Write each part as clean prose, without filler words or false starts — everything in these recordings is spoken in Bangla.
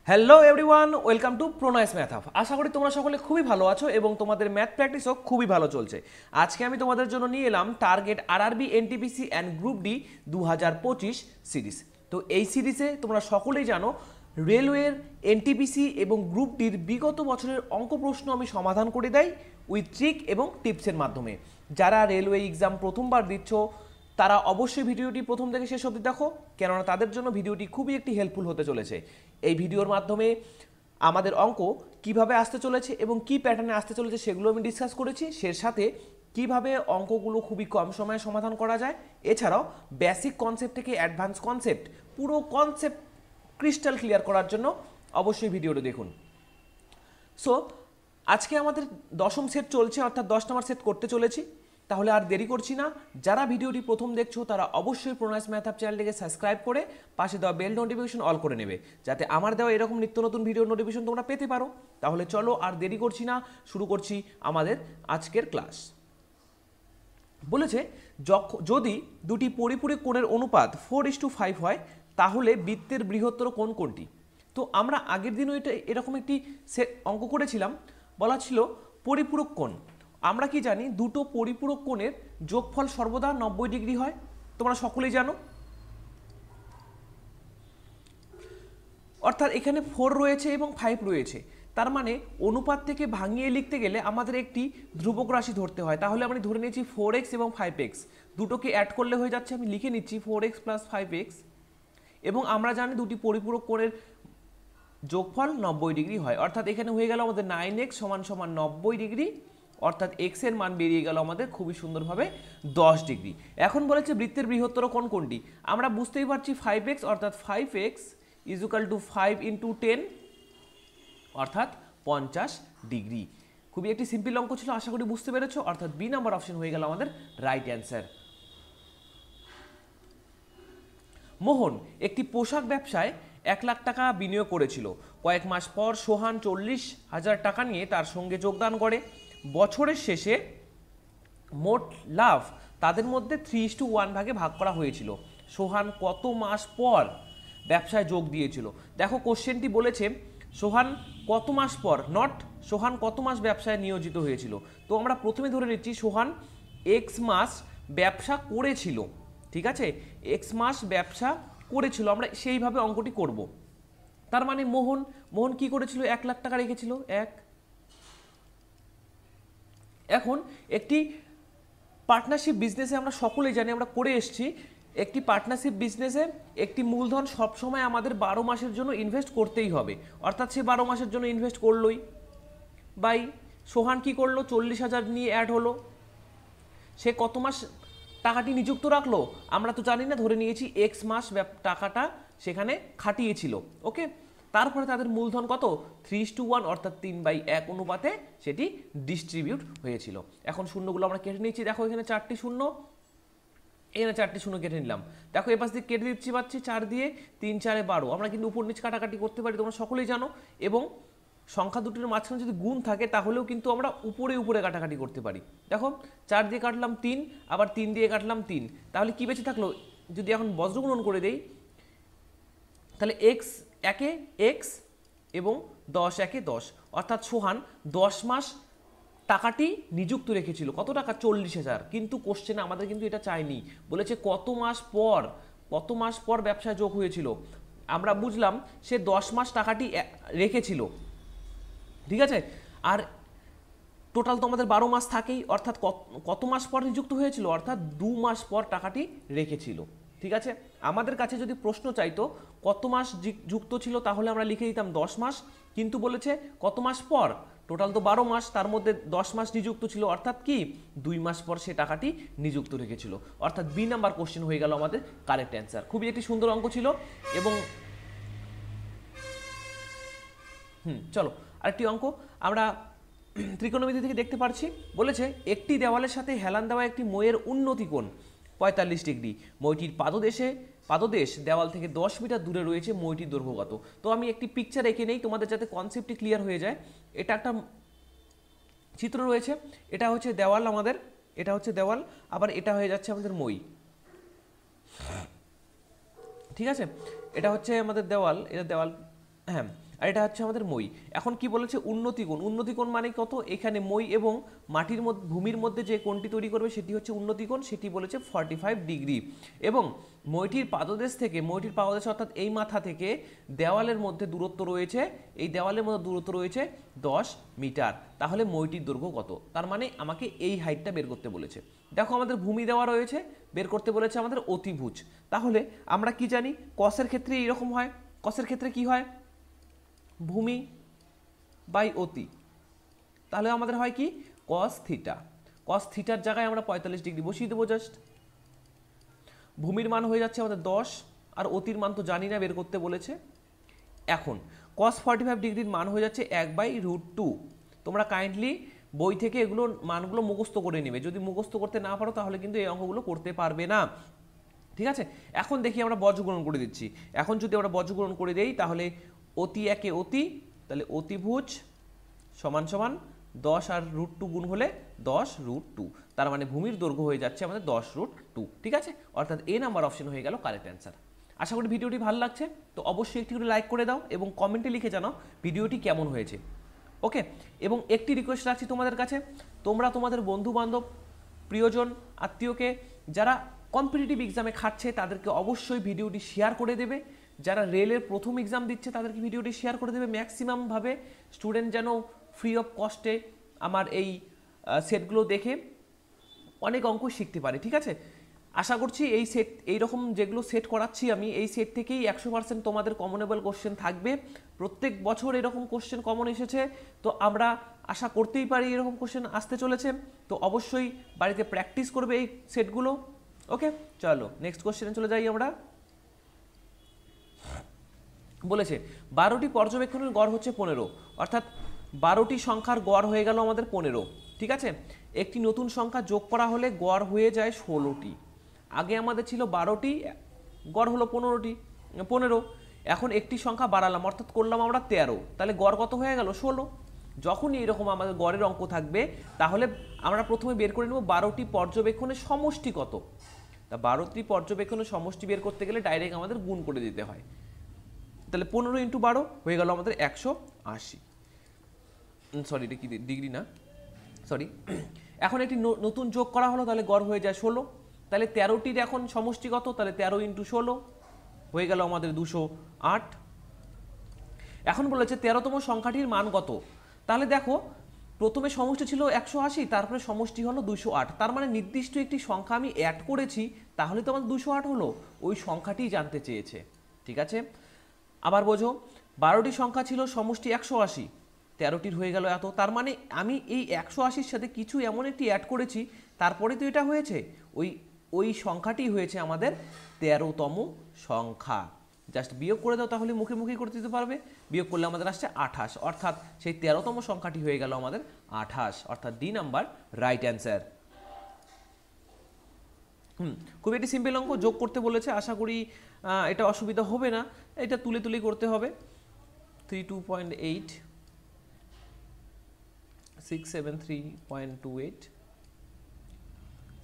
Hello everyone, welcome to Pranay's math hub. আশা করি তোমরা সকলে খুবই ভালো আছো এবং তোমাদের ম্যাথ প্র্যাকটিসও খুবই ভালো চলছে। আজকে আমি তোমাদের জন্য নিয়ে এলাম target RRB NTPC and group D 2025 series. তো এই সিরিজে তোমরা সকলেই জানো রেলওয়ের এনটিপিসি এবং গ্রুপ ডির বিগত বছরের অঙ্ক প্রশ্ন আমি সমাধান করে দেই উইথ ট্রিক এবং টিপসের মাধ্যমে। যারা রেলওয়ে এক্সাম প্রথমবার দিচ্ছ তারা অবশ্যই ভিডিওটি প্রথম থেকে শেষ অবধি দেখো, কেননা তাদের জন্য ভিডিওটি খুবই একটি হেল্পফুল হতে চলেছে। এই ভিডিওর মাধ্যমে আমাদের অঙ্ক কিভাবে আসতে চলেছে এবং কি প্যাটার্নে আসতে চলেছে সেগুলো আমি ডিসকাস করেছি। সেই সাথে কিভাবে অঙ্কগুলো খুবই কম সময়ে সমাধান করা যায়, এছাড়াও বেসিক কনসেপ্ট থেকে অ্যাডভান্স কনসেপ্ট পুরো কনসেপ্ট ক্রিস্টাল ক্লিয়ার করার জন্য অবশ্যই ভিডিওটি দেখুন। সো আজকে আমাদের দশম সেট চলছে, অর্থাৎ 10 নম্বর সেট করতে চলেছি। তাহলে আর দেরি করছি না, যারা ভিডিওটি প্রথম দেখছো তারা অবশ্যই প্রণয়স ম্যাথ হাব চ্যানেলটিকে সাবস্ক্রাইব করে পাশে দেওয়া বেল নোটিফিকেশন অল করে নেবে, যাতে আমার দেওয়া এরকম নিত্য নতুন ভিডিওর নোটিফিকেশন তোমরা পেতে পারো। তাহলে চলো আর দেরি করছি না, শুরু করছি আমাদের আজকের ক্লাস। বলেছে যদি দুটি পরিপূরক কোণের অনুপাত 4:5 হয় তাহলে বৃত্তের বৃহত্তর কোণ কোনটি? তো আমরা আগের দিনও এরকম একটি অঙ্ক করেছিলাম, বলা ছিল পরিপূরক কোণ। আমরা কি জানি দুটো পরিপূরক কোণের যোগফল সর্বদা 90 ডিগ্রি হয়, তোমরা সকলেই জানো। অর্থাৎ এখানে 4 রয়েছে এবং 5 রয়েছে, তার মানে অনুপাত থেকে ভাঙিয়ে লিখতে গেলে আমাদের একটি ধ্রুবক রাশি ধরতে হয়। তাহলে আমি ধরে নিয়েছি 4x এবং 5x, দুটোকে অ্যাড করলে হয়ে যাচ্ছে, আমি লিখে নিচ্ছি 4x + 5x। এবং আমরা জানি দুটি পরিপূরক কোণের যোগফল 90 ডিগ্রি হয়, অর্থাৎ এখানে হয়ে গেল আমাদের 9x = 90 ডিগ্রি, অর্থাৎ এক্স এর মান বেরিয়ে গেল আমাদের খুবই সুন্দরভাবে 10 ডিগ্রি। এখন বলেছে বৃত্তের বৃহত্তর কোণ কোনটি? আমরা বুঝতেই পারছি 5x, অর্থাৎ 5x = 5 × 10 অর্থাৎ 50 ডিগ্রি। খুবই একটি সিম্পল অঙ্ক ছিল, আশা করি বুঝতে পেরেছো। অর্থাৎ বি নাম্বার অপশন হয়ে গেল আমাদের রাইট অ্যান্সার। মোহন একটি পোশাক ব্যবসায় 1 লাখ টাকা বিনিয়োগ করেছিল। কয়েক মাস পর সোহান 40,000 টাকা নিয়ে তার সঙ্গে যোগদান করে। বছরের শেষে মোট লাভ তাদের মধ্যে 3:1 ভাগে ভাগ করা হয়েছিল। সোহান কত মাস পর ব্যবসায় যোগ দিয়েছিল? দেখো কোশ্চেনটি বলেছে সোহান কত মাস পর, নট সোহান কত মাস ব্যবসায় নিয়োজিত হয়েছিল। তো আমরা প্রথমে ধরে নিচ্ছি সোহান এক্স মাস ব্যবসা করেছিল, ঠিক আছে, এক্স মাস ব্যবসা করেছিল, আমরা সেইভাবে অঙ্কটি করব। তার মানে মোহন কি করেছিল? 1 লাখ টাকা রেখেছিল। এখন একটি পার্টনারশিপ বিজনেসে আমরা সকলেই জানি, আমরা করে এসেছি, একটি পার্টনারশিপ বিজনেসে একটি মূলধন সবসময় আমাদের 12 মাসের জন্য ইনভেস্ট করতেই হবে, অর্থাৎ সে 12 মাসের জন্য ইনভেস্ট করলোই। বাই সোহান কি করলো? 40,000 নিয়ে অ্যাড হলো। সে কত মাস টাকাটি নিযুক্ত রাখলো? আমরা তো জানি না, ধরে নিয়েছি এক্স মাস টাকাটা সেখানে খাটিয়েছিল। ওকে, তারপরে তাদের মূলধন কত? 3:1, অর্থাৎ 3/1 অনুপাতে সেটি ডিস্ট্রিবিউট হয়েছিল। এখন শূন্যগুলো আমরা কেটে নিচ্ছি। দেখো এখানে 4টি শূন্য, এখানে 4টি শূন্য কেটে নিলাম। দেখো এপাশ দিয়ে কেটে দিচ্ছি, পাচ্ছি 4 দিয়ে 3 × 4 = 12। আমরা কিন্তু উপর নিচ কাটাকাটি করতে পারি, তোমরা সকলেই জানো। এবং সংখ্যা দুটির মাঝখানে যদি গুণ থাকে তাহলেও কিন্তু আমরা উপরে উপরে কাটাকাটি করতে পারি। দেখো 4 দিয়ে কাটলাম 3, আবার 3 দিয়ে কাটলাম 3, তাহলে কি বেঁচে থাকলো? যদি এখন বজ্রগুণন করে দেই তাহলে x একে x এবং 10 একে 10, অর্থাৎ সোহান 10 মাস টাকাটি নিযুক্ত রেখেছিল। কত টাকা? 40,000। কিন্তু কোশ্চেনে আমাদের কিন্তু এটা চাইনি, বলেছে কত মাস পর ব্যবসায় যোগ হয়েছিল। আমরা বুঝলাম সে 10 মাস টাকাটি রেখেছিল, ঠিক আছে। আর টোটাল তো আমাদের 12 মাস থাকেই, অর্থাৎ কত মাস পর নিযুক্ত হয়েছিল? অর্থাৎ 2 মাস পর টাকাটি রেখেছিল, ঠিক আছে। আমাদের কাছে যদি প্রশ্ন চাইতো কত মাস যুক্ত ছিল, তাহলে আমরা লিখে দিতাম 10 মাস, কিন্তু বলেছে কত মাস পর? টোটাল তো 12 মাস, তার মধ্যে 10 মাস নিযুক্ত ছিল, অর্থাৎ কি 2 মাস পর সে টাকাটি নিযুক্ত রেখেছিল। অর্থাৎ বি নাম্বার কোশ্চেন হয়ে গেল আমাদের কারেক্ট অ্যান্সার। খুবই একটি সুন্দর অঙ্ক ছিল। এবং চলো আরেকটি অঙ্ক আমরা ত্রিকোণমিতি থেকে দেখতে পাচ্ছি। বলেছে একটি দেওয়ালের সাথে হেলান দেওয়া একটি মইয়ের উন্নতি কোণ 45 ডিগ্রি। মইটির পাদদেশ দেওয়াল থেকে 10 মিটার দূরে রয়েছে। মইটির দৈর্ঘ্য কত? তো আমি একটি পিকচার এঁকে নেই তোমাদের, যাতে কনসেপ্টটি ক্লিয়ার হয়ে যায়। এটা একটা চিত্র রয়েছে, এটা হচ্ছে দেওয়াল আমাদের, এটা হচ্ছে দেওয়াল, আবার এটা হয়ে যাচ্ছে আমাদের মই, ঠিক আছে। এটা হচ্ছে আমাদের দেওয়াল, এটা দেওয়াল, হ্যাঁ। আর এটা হচ্ছে আমাদের মই। এখন কি বলেছে উন্নতিকোণ, উন্নতিকোণ মানে কত, এখানে মই এবং মাটির মধ্যে ভূমির মধ্যে যে কোণটি তৈরি করবে সেটি হচ্ছে উন্নতিকোণ, সেটি বলেছে 45 ডিগ্রি। এবং মইটির পাদদেশ থেকে, মইটির পাদদেশ অর্থাৎ এই মাথা থেকে দেওয়ালের মধ্যে দূরত্ব রয়েছে, এই দেওয়ালের মধ্যে দূরত্ব রয়েছে 10 মিটার। তাহলে মইটির দৈর্ঘ্য কত, তার মানে আমাকে এই হাইটটা বের করতে বলেছে। দেখো আমাদের ভূমি দেওয়া রয়েছে, বের করতে বলেছে আমাদের অতিভুজ। তাহলে আমরা কি জানি কসের ক্ষেত্রে এইরকম হয়, কসের ক্ষেত্রে কি হয়, ভূমি বাই অতি, তাহলে আমাদের হয় কি কস থিটা। কস থিটার জায়গায় আমরা 45 ডিগ্রি বসিয়ে দেবো জাস্ট। ভূমির মান হয়ে যাচ্ছে আমাদের 10, আর অতির মান তো জানি না, বের করতে বলেছে। এখন কস 45 ডিগ্রির মান হয়ে যাচ্ছে 1/√2। তোমরা কাইন্ডলি বই থেকে এগুলো মানগুলো মুখস্থ করে নেবে, যদি মুখস্থ করতে না পারো তাহলে কিন্তু এই অঙ্কগুলো করতে পারবে না, ঠিক আছে। এখন দেখি আমরা বজ্রগুণন করে দিচ্ছি। এখন যদি আমরা বজ্রগুণন করে দেই তাহলে অতি একে অতি, তাহলে অতিভুজ সমান সমান 10 আর √2 গুণ হলে 10√2, তার মানে ভূমির দৈর্ঘ্য হয়ে যাচ্ছে আমাদের 10√2, ঠিক আছে। অর্থাৎ এ নাম্বার অপশন হয়ে গেল কারেক্ট অ্যান্সার। আশা করি ভিডিওটি ভালো লাগছে, তো অবশ্যই একটি করে লাইক করে দাও এবং কমেন্টে লিখে জানাও ভিডিওটি কেমন হয়েছে, ওকে। এবং একটি রিকোয়েস্ট রাখছি তোমাদের কাছে, তোমরা তোমাদের বন্ধু বান্ধব, প্রিয়জন, আত্মীয়কে যারা কম্পিটিটিভ এক্সামে খাটছে তাদেরকে অবশ্যই ভিডিওটি শেয়ার করে দেবে। যারা রেলের প্রথম এক্সাম দিচ্ছে তাদেরকে ভিডিওটি শেয়ার করে দেবে ম্যাক্সিমামভাবে, স্টুডেন্ট যেন ফ্রি অফ কস্টে আমার এই সেটগুলো দেখে অনেক অঙ্ক শিখতে পারে, ঠিক আছে। আশা করছি এই সেট, এইরকম যেগুলো সেট করাচ্ছি আমি, এই সেট থেকেই 100% তোমাদের কমনেবল কোশ্চেন থাকবে। প্রত্যেক বছর এরকম কোশ্চেন কমন এসেছে, তো আমরা আশা করতেই পারি এরকম কোশ্চেন আসতে চলেছে। তো অবশ্যই বাড়িতে প্র্যাকটিস করবে এই সেটগুলো, ওকে। চলো নেক্সট কোশ্চেনে চলে যাই আমরা। বলেছে 12টি পর্যবেক্ষণের গড় হচ্ছে 15, অর্থাৎ 12টি সংখ্যার গড় হয়ে গেল আমাদের 15, ঠিক আছে। একটি নতুন সংখ্যা যোগ করা হলে গড় হয়ে যায় 16টি। আগে আমাদের ছিল 12টি, গড় হলো 15। এখন একটি সংখ্যা বাড়ালাম অর্থাৎ করলাম আমরা 13, তাহলে গড় কত হয়ে গেল 16। যখনই এরকম আমাদের গড়ের অঙ্ক থাকবে তাহলে আমরা প্রথমে বের করে নেব 12টি পর্যবেক্ষণের সমষ্টি কত। তা 12টি পর্যবেক্ষণের সমষ্টি বের করতে গেলে ডাইরেক্ট আমাদের গুণ করে দিতে হয়, তাহলে 15 × 12 হয়ে গেল আমাদের 180, সরি এটা কি ডিগ্রি না, সরি। এখন একটি নতুন যোগ করা হলো, তাহলে গড় হয়ে যায় 16, তাহলে 13টির এখন সমষ্টি কত, তাহলে 13 × 16 হয়ে গেল আমাদের 208। এখন বলেছে 13তম সংখ্যাটির মান কত, তাহলে দেখো প্রথমে সমষ্টি ছিল 180, তারপরে সমষ্টি হলো 208, তার মানে নির্দিষ্ট একটি সংখ্যা আমি অ্যাড করেছি, তাহলে তো আমার 208 হলো, ওই সংখ্যাটি জানতে চেয়েছে, ঠিক আছে। আবার বোঝো 12টি সংখ্যা ছিল সমষ্টি 180, 13টির হয়ে গেল এত, তার মানে আমি এই 180-র সাথে কিছু এমন একটি অ্যাড করেছি, তারপরে তো এটা হয়েছে, ওই সংখ্যাটি হয়েছে আমাদের 13তম সংখ্যা। জাস্ট বিয়োগ করে দাও, তাহলে মুখে মুখে করে দিতে পারবে। বিয়োগ করলে আমাদের আসছে 28, অর্থাৎ সেই 13তম সংখ্যাটি হয়ে গেল আমাদের 28, অর্থাৎ ডি নাম্বার রাইট অ্যান্সার। খুব একটি সিম্পল অঙ্ক, যোগ করতে বলেছে, আশা করি এটা অসুবিধা হবে না, এটা তুলে তুলে করতে হবে। 32.8, 673.28,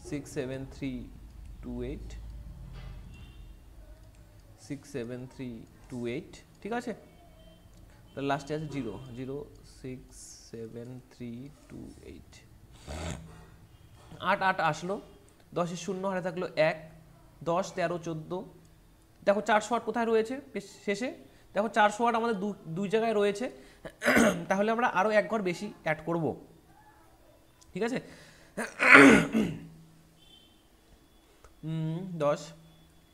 67328, 67328, ঠিক আছে। তাহলে লাস্টে আছে 0.06738, 8 8 আসলো, 10-এর শূন্য হারে থাকলো 1, 10 13 14, দেখো 408 কোথায় রয়েছে শেষে, দেখো 408 আমাদের দুই জায়গায় রয়েছে, তাহলে আমরা আরও এক ঘর বেশি অ্যাড করব, ঠিক আছে। 10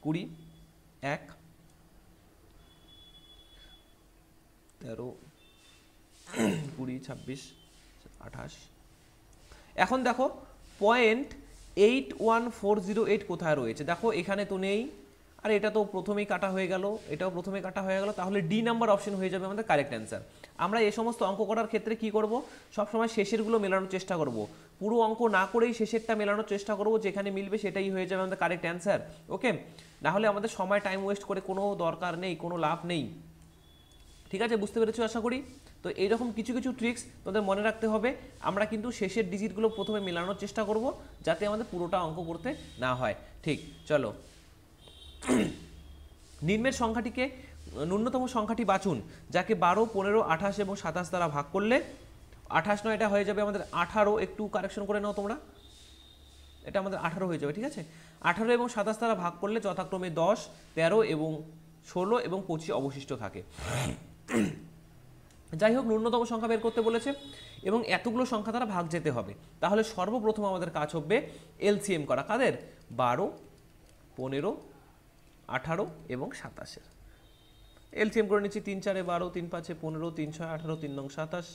20 1 13 20 26 28। এখন দেখো 0.81408 কোথায় রয়েছে, দেখো এখানে তো নেই, আর এটা তো প্রথমেই কাটা হয়ে গেল, এটাও প্রথমে কাটা হয়ে গেল, তাহলে ডি নাম্বার অপশন হয়ে যাবে আমাদের কারেক্ট অ্যান্সার। আমরা এই সমস্ত অঙ্ক করার ক্ষেত্রে কি করব, সবসময় শেষেরগুলো মেলানোর চেষ্টা করব, পুরো অঙ্ক না করেই শেষেরটা মেলানোর চেষ্টা করব, যেখানে মিলবে সেটাই হয়ে যাবে আমাদের কারেক্ট অ্যান্সার, ওকে। না হলে আমাদের সময় টাইম ওয়েস্ট করে কোনো দরকার নেই, কোনো লাভ নেই, ঠিক আছে। বুঝতে পেরেছো আশা করি। তো এইরকম কিছু কিছু ট্রিক্স তোমাদের মনে রাখতে হবে, আমরা কিন্তু শেষের ডিজিটগুলো প্রথমে মেলানোর চেষ্টা করব, যাতে আমাদের পুরোটা অঙ্ক করতে না হয়, ঠিক। চলো নিম্নের সংখ্যাটিকে ন্যূনতম সংখ্যাটি বাছুন যাকে 12, 15, 28 এবং 27 দ্বারা ভাগ করলে 28 নয়, এটা হয়ে যাবে আমাদের 18, একটু কারেকশন করে নাও তোমরা, এটা আমাদের 18 হয়ে যাবে, ঠিক আছে। 18 এবং 27 দ্বারা ভাগ করলে যথাক্রমে 10, 13 এবং 16 এবং 25 অবশিষ্ট থাকে। যাই হোক, ন্যূনতম সংখ্যা বের করতে বলেছে এবং এতগুলো সংখ্যা দ্বারা ভাগ যেতে হবে। তাহলে সর্বপ্রথম আমাদের কাজ হবে এলসিএম করা, কাদের? 12, 15, 18 এবং 27-এর এলসিএম করে নিচ্ছি। 3 4 12, 3 5 15, 3 6 18, 3 9 27,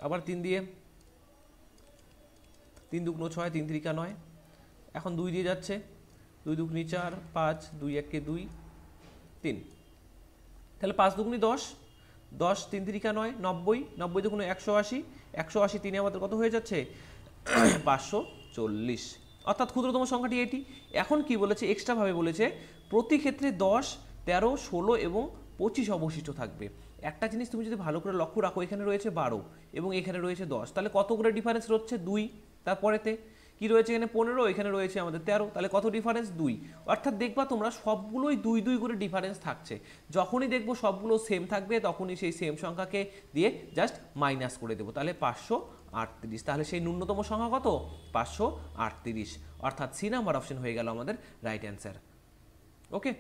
আবার 3 দিয়ে, 3 2 6, 3 3 9, এখন 2 দিয়ে যাচ্ছে, 2 2 4, 5, 2 1 2, 3, তাহলে 5 2 10, 10 3 3 9, 90, 90 2 180, 180 3 আমাদের কত হয়ে যাচ্ছে? 540, অর্থাৎ ক্ষুদ্রতম সংখ্যাটি এটি। এখন কি বলেছে, এক্সট্রা ভাবে বলেছে প্রতি ক্ষেত্রে 10, 13, 16 এবং 25 অবশিষ্ট থাকবে। একটা জিনিস তুমি যদি ভালো করে লক্ষ্য রাখো, এখানে রয়েছে 12 এবং এখানে রয়েছে 10, তাহলে কত করে ডিফারেন্স রয়েছে? 2। তারপরেতে কি রয়েছে? এখানে 15, এখানে রয়েছে আমাদের 13, তাহলে কত ডিফারেন্স? 2। অর্থাৎ দেখবা তোমরা সবগুলোই 2 2 করে ডিফারেন্স থাকছে। যখনই দেখবো সবগুলো সেম থাকবে তখনই সেই সেম সংখ্যাকে দিয়ে জাস্ট মাইনাস করে দেবো, তাহলে 538। তাহলে সেই ন্যূনতম সংখ্যা কত? 538, অর্থাৎ সি নাম্বার অপশন হয়ে গেল আমাদের রাইট অ্যান্সার। ওকে,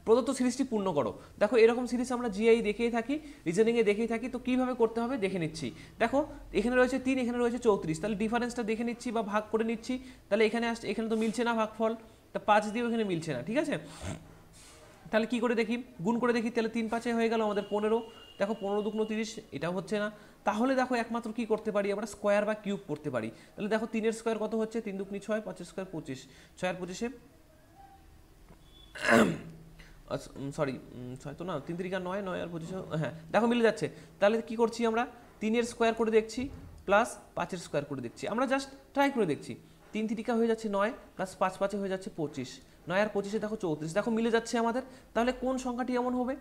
প্রদত্ত সিরিজটি পূর্ণ করো। দেখো এরকম সিরিজ আমরা জিআই দেখেই থাকি, রিজনিংয়ে দেখেই থাকি, তো কীভাবে করতে হবে দেখে নিচ্ছি। দেখো এখানে রয়েছে 3, এখানে রয়েছে 34, তাহলে ডিফারেন্সটা দেখে নিচ্ছি বা ভাগ করে নিচ্ছি। তাহলে এখানে আসছে, এখানে তো মিলছে না ভাগফল, তা 5 দিয়েও এখানে মিলছে না, ঠিক আছে। তাহলে কি করে দেখি? গুণ করে দেখি, তাহলে 3 5 হয়ে গেল আমাদের 15। দেখো 15 2 30, এটাও হচ্ছে না। তাহলে দেখো একমাত্র কি করতে পারি আমরা? স্কোয়ার বা কিউব করতে পারি। তাহলে দেখো 3 এর স্কোয়ার কত হচ্ছে? 3 2 6, 5 এর স্কোয়ার 25, 6 আর 25, সরি 6 তো না, 3 3 9, 9 আর 25, হ্যাঁ দেখো মিলে যাচ্ছে। তাহলে কি করছি আমরা? 3 এর স্কোয়ার করে দেখছি প্লাস 5 এর স্কোয়ার করে দেখছি, আমরা জাস্ট ট্রাই করে দেখছি। 3 3 হয়ে যাচ্ছে 9 প্লাস 5 5 হয়ে যাচ্ছে 25, 9 আর 25 দেখো 34, দেখো মিলে যাচ্ছে আমাদের। তাহলে কোন সংখ্যাটি এমন হবে?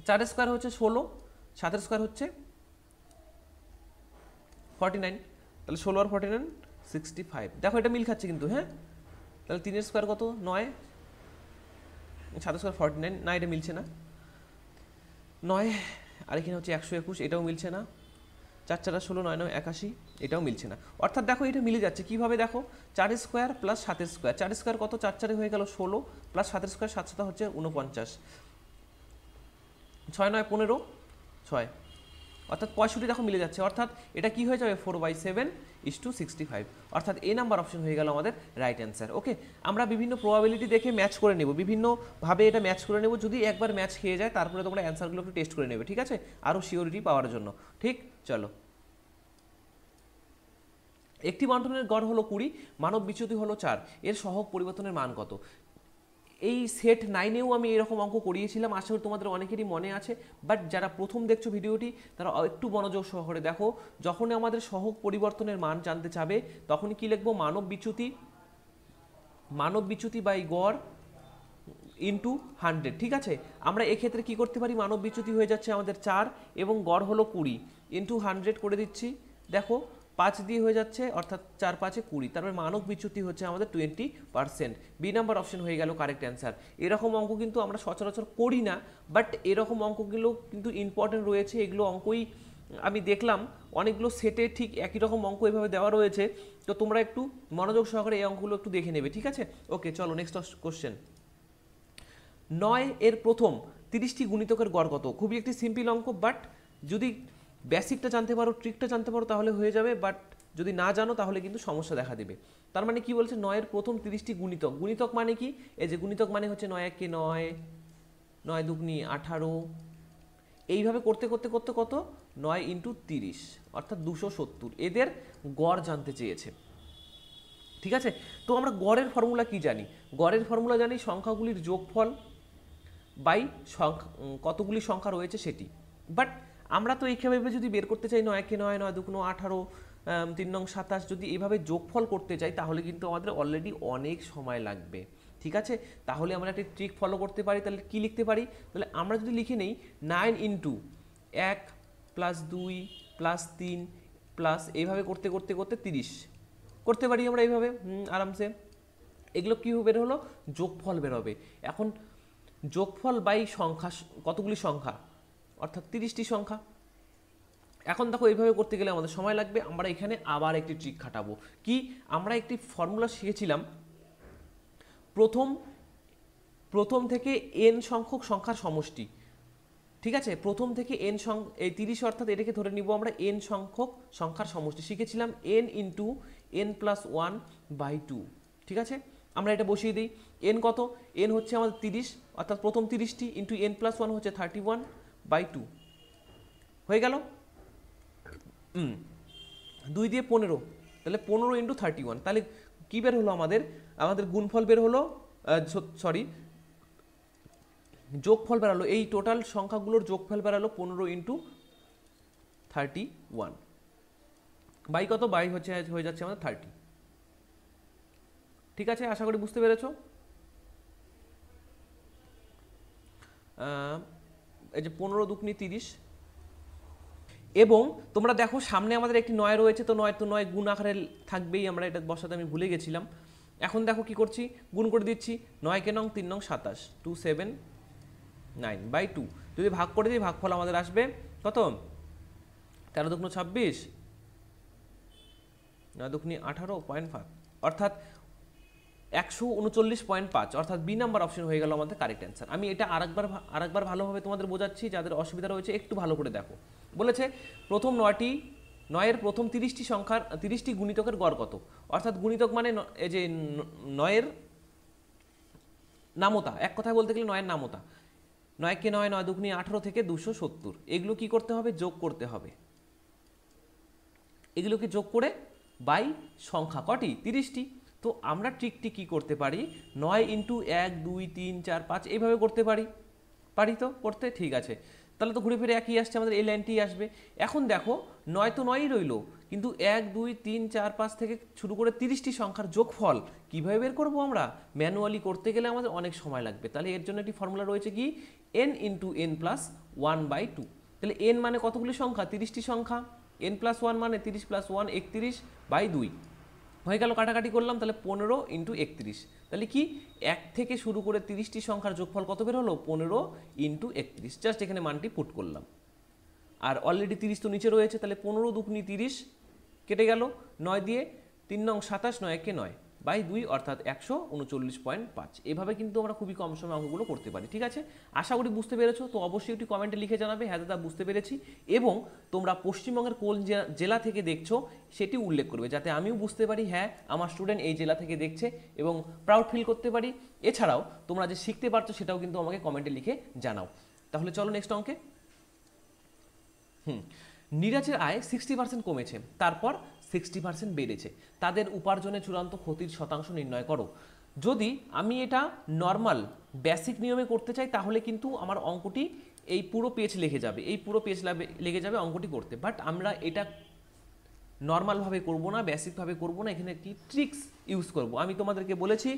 4 এর স্কোয়ার হচ্ছে 16, 7 এর স্কোয়ার হচ্ছে 49, তাহলে 16 আর 49 65, দেখো এটা মিল খাচ্ছে কিন্তু, হ্যাঁ। তাহলে 3 এর স্কোয়ার কত? 9, 7 স্কোয়ার 49, না এটা মিলছে না। 9 আর এখানে হচ্ছে 121, এটাও মিলছে না। 4 4 16, 9 9 81, এটাও মিলছে না। অর্থাৎ দেখো এটা মিলে যাচ্ছে কিভাবে? দেখো 4 স্কোয়ার প্লাস 7 স্কোয়ার, 4 স্কোয়ার কত? 4 4 হয়ে গেল 16, প্লাস 7 স্কোয়ার 7 7 হচ্ছে 49, 6 9 15, 6, অর্থাৎ 65 দেখো মিলে যাচ্ছে। অর্থাৎ এটা কি হয়ে যাবে? 4/7 = 65, অর্থাৎ এ নাম্বার অপশন হয়ে গেল আমাদের রাইট অ্যান্সার। ওকে, আমরা বিভিন্ন প্রবাবিলিটি দেখে ম্যাচ করে নেব, বিভিন্নভাবে এটা ম্যাচ করে নেব। যদি একবার ম্যাচ খেয়ে যায় তারপরে তোমরা অ্যান্সারগুলো একটু টেস্ট করে নেবে, ঠিক আছে, আরও সিওরিটি পাওয়ার জন্য। ঠিক, চলো। একটি বন্টনের গড় হলো 20, মানব বিচ্যুতি হলো 4, এর সহগ পরিবর্তনের মান কত? এই সেট 9-এও আমি এরকম অঙ্ক করিয়েছিলাম, আশা করি তোমাদের অনেকেরই মনে আছে। বাট যারা প্রথম দেখছো ভিডিওটি তারা একটু মনোযোগ সহকারে দেখো। যখনই আমাদের সহগ পরিবর্তনের মান জানতে চাবে তখনই কি লিখবো? মানব বিচ্যুতি বাই গড় ইন্টু 100, ঠিক আছে। আমরা এক্ষেত্রে কি করতে পারি? মানব বিচ্যুতি হয়ে যাচ্ছে আমাদের 4 এবং গড় হলো 20, ইন্টু 100 করে দিচ্ছি। দেখো 5 দিয়ে হয়ে যাচ্ছে, অর্থাৎ 4 5 20, তারপরে মানব বিচ্যুতি হচ্ছে আমাদের 20%। বি নাম্বার অপশন হয়ে গেল কারেক্ট অ্যান্সার। এরকম অঙ্ক কিন্তু আমরা সচরাচর করি না, বাট এরকম অঙ্কগুলো কিন্তু ইম্পর্টেন্ট রয়েছে। এগুলো অঙ্কই আমি দেখলাম অনেকগুলো সেটে ঠিক একই রকম অঙ্ক এভাবে দেওয়া রয়েছে, তো তোমরা একটু মনোযোগ সহকারে এই অঙ্কগুলো একটু দেখে নেবে, ঠিক আছে। ওকে, চলো নেক্সট কোশ্চেন। 9 এর প্রথম 30টি গুণিতকের গড় কত? খুবই একটি সিম্পল অঙ্ক, বাট যদি বেসিকটা জানতে পারো, ট্রিকটা জানতে পারো তাহলে হয়ে যাবে, বাট যদি না জানো তাহলে কিন্তু সমস্যা দেখা দেবে। তার মানে কি বলছে? 9 এর প্রথম 30টি গুণিতক। গুণিতক মানে কি? এই যে গুণিতক মানে হচ্ছে 9 1 9, 9 2 18, এইভাবে করতে করতে করতে কত? 9 × 30, অর্থাৎ 270, এদের গড় জানতে চেয়েছে, ঠিক আছে। তো আমরা গড়ের ফর্মুলা কি জানি? গড়ের ফর্মুলা জানি সংখ্যাগুলির যোগফল বাই কতগুলি সংখ্যা রয়েছে সেটি। বাট আমরা তো এইভাবে যদি বের করতে চাই 9 কে 9, 9 2 18, 3 9 27, যদি এইভাবে যোগফল করতে চাই তাহলে কিন্তু আমাদের অলরেডি অনেক সময় লাগবে, ঠিক আছে। তাহলে আমরা একটা ট্রিক ফলো করতে পারি। তাহলে কি লিখতে পারি? তাহলে আমরা যদি লিখে নেই 9 × 1 + 2 + 3 প্লাস এইভাবে করতে করতে করতে 30 করতে পারি আমরা এইভাবে আরামসে। এগুলো কী বের হলো, যোগফল বেরোবে। এখন যোগফল বাই সংখ্যা, কতগুলি সংখ্যা, অর্থাৎ 30টি সংখ্যা। এখন দেখো এইভাবে করতে গেলে আমাদের সময় লাগবে। আমরা এখানে আবার একটি ট্রিক খাটাবো। কি, আমরা একটি ফর্মুলা শিখেছিলাম, প্রথম থেকে n সংখ্যক সংখ্যার সমষ্টি। ঠিক আছে, প্রথম থেকে n এই 30 অর্থাৎ এটাকে ধরে নিব আমরা n সংখ্যক সংখ্যার সমষ্টি। শিখেছিলাম n ইন্টু n+1/2। ঠিক আছে, আমরা এটা বসিয়ে দিই। n কত, n হচ্ছে আমাদের 30, অর্থাৎ প্রথম 30টি, ইন্টু n+1 হচ্ছে 31/2 হয়ে গেল। 2 দিয়ে 15, তাহলে 15 ইন্টু 31, তাহলে কী বের হলো আমাদের, গুণফল বের হলো, সরি যোগফল বেরালো। এই টোটাল সংখ্যাগুলোর যোগফল বেরালো 15 ইন্টু 31 বাই কত, বাই হচ্ছে হয়ে যাচ্ছে আমাদের 30। ঠিক আছে, আশা করি বুঝতে পেরেছো। এই যে 15 দুগুণে 30, এবং তোমরা দেখো সামনে আমাদের একটি 9 রয়েছে, তো 9 গুণ আকারে থাকবেই, আমরা এটা বসাতে আমি ভুলে গেছিলাম। এখন দেখো কি করছি, গুণ করে দিচ্ছি। 9 কে নং 3 নং 27, 279/2। যদি ভাগ করে দিই, ভাগফল আমাদের আসবে কত, 13 দুগুণ 26, 9 দুগুণ 18.5, অর্থাৎ 139.5, অর্থাৎ বি নাম্বার অপশন হয়ে গেল আমাদের কারেক্ট অ্যান্সার। আমি এটা আরেকবার ভালোভাবে তোমাদের বোঝাচ্ছি, যাদের অসুবিধা রয়েছে একটু ভালো করে দেখো। বলেছে প্রথম 9-এর প্রথম 30টি সংখ্যার 30টি গুণিতকের গড় কত, অর্থাৎ গুণিতক মানে এই যে 9-এর নামতা, এক কথায় বলতে গেলে 9-এর নামতা। 9 কে 9, 9 দুগুণে 18 থেকে 270, এগুলো কি করতে হবে, যোগ করতে হবে। এগুলোকে যোগ করে বাই সংখ্যা কটি, 30টি। তো আমরা ট্রিকটি কি করতে পারি, 9 ইন্টু 1 2 3 4 5 এইভাবে করতে পারি তো করতে। ঠিক আছে, তাহলে তো ঘুরে ফিরে একই আসছে, আমাদের এই লাইনটি আসবে। এখন দেখো 9 তো 9ই রইল, কিন্তু 1 2 3 4 5 থেকে শুরু করে 30টি সংখ্যার যোগফল কীভাবে বের করবো আমরা, ম্যানুয়ালি করতে গেলে আমাদের অনেক সময় লাগবে। তাহলে এর জন্য একটি ফর্মুলা রয়েছে কি, n ইন্টু n+1/2। তাহলে n মানে কতগুলি সংখ্যা, 30টি সংখ্যা, n+1 মানে 30 + 1 31/2 হয়ে গেল। কাটাকাটি করলাম, তাহলে 15 ইন্টু 31, তাহলে কি 1 থেকে শুরু করে 30টি সংখ্যার যোগফল কত বের হলো, 15 ইন্টু 31। জাস্ট এখানে মানটি পুট করলাম, আর অলরেডি 30 তো নিচে রয়েছে, তাহলে 15 দুগুণে 30 কেটে গেল, 9 দিয়ে 3 নং 27, 9 কে 9/2, অর্থাৎ 139.5। এভাবে কিন্তু আমরা খুবই কম সময় অঙ্কগুলো করতে পারি। ঠিক আছে, আশা করি বুঝতে পেরেছো। তো অবশ্যই একটি কমেন্টে লিখে জানাবে, হ্যাঁ দাদা বুঝতে পেরেছি, এবং তোমরা পশ্চিমবঙ্গের কোন জেলা থেকে দেখছো সেটি উল্লেখ করবে, যাতে আমিও বুঝতে পারি হ্যাঁ আমার স্টুডেন্ট এই জেলা থেকে দেখছে, এবং প্রাউড ফিল করতে পারি। এছাড়াও তোমরা যে শিখতে পারছো সেটাও কিন্তু আমাকে কমেন্টে লিখে জানাও। তাহলে চলো নেক্সট অঙ্কে। নীরাজের আয় 60% কমেছে, তারপর 60% বেড়েছে, তাদের উপার্জনের চূড়ান্ত ক্ষতির শতাংশ নির্ণয় করো। যদি আমি এটা নর্মাল বেসিক নিয়মে করতে চাই, তাহলে কিন্তু আমার অঙ্কটি এই পুরো পেজ লেগে যাবে, লেগে যাবে অঙ্কটি করতে। বাট আমরা এটা নর্মালভাবে করব না, বেসিকভাবে করব না, এখানে একটি ট্রিক্স ইউজ করব। আমি তোমাদেরকে বলেছি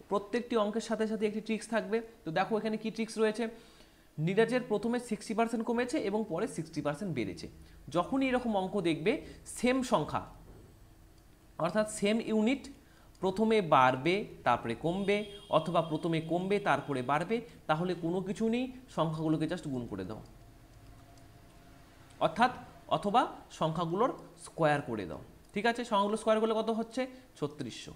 প্রত্যেকটি অঙ্কের সাথে সাথে একটি ট্রিক্স থাকবে। তো দেখো এখানে কি ট্রিক্স রয়েছে। নীরাজের প্রথমে 60% কমেছে এবং পরে 60% বেড়েছে। যখনই এরকম অঙ্ক দেখবে, সেম সংখ্যা অর্থাৎ সেম ইউনিট, প্রথমে বাড়বে তারপরে কমবে, অথবা প্রথমে কমবে তারপরে বাড়বে, তাহলে কোনো কিছু নেই, সংখ্যাগুলোকে জাস্ট গুণ করে দাও, অথবা সংখ্যাগুলোর স্কোয়ার করে দাও। ঠিক আছে, সংখ্যাগুলো স্কোয়ার করলে কত হচ্ছে, 3600।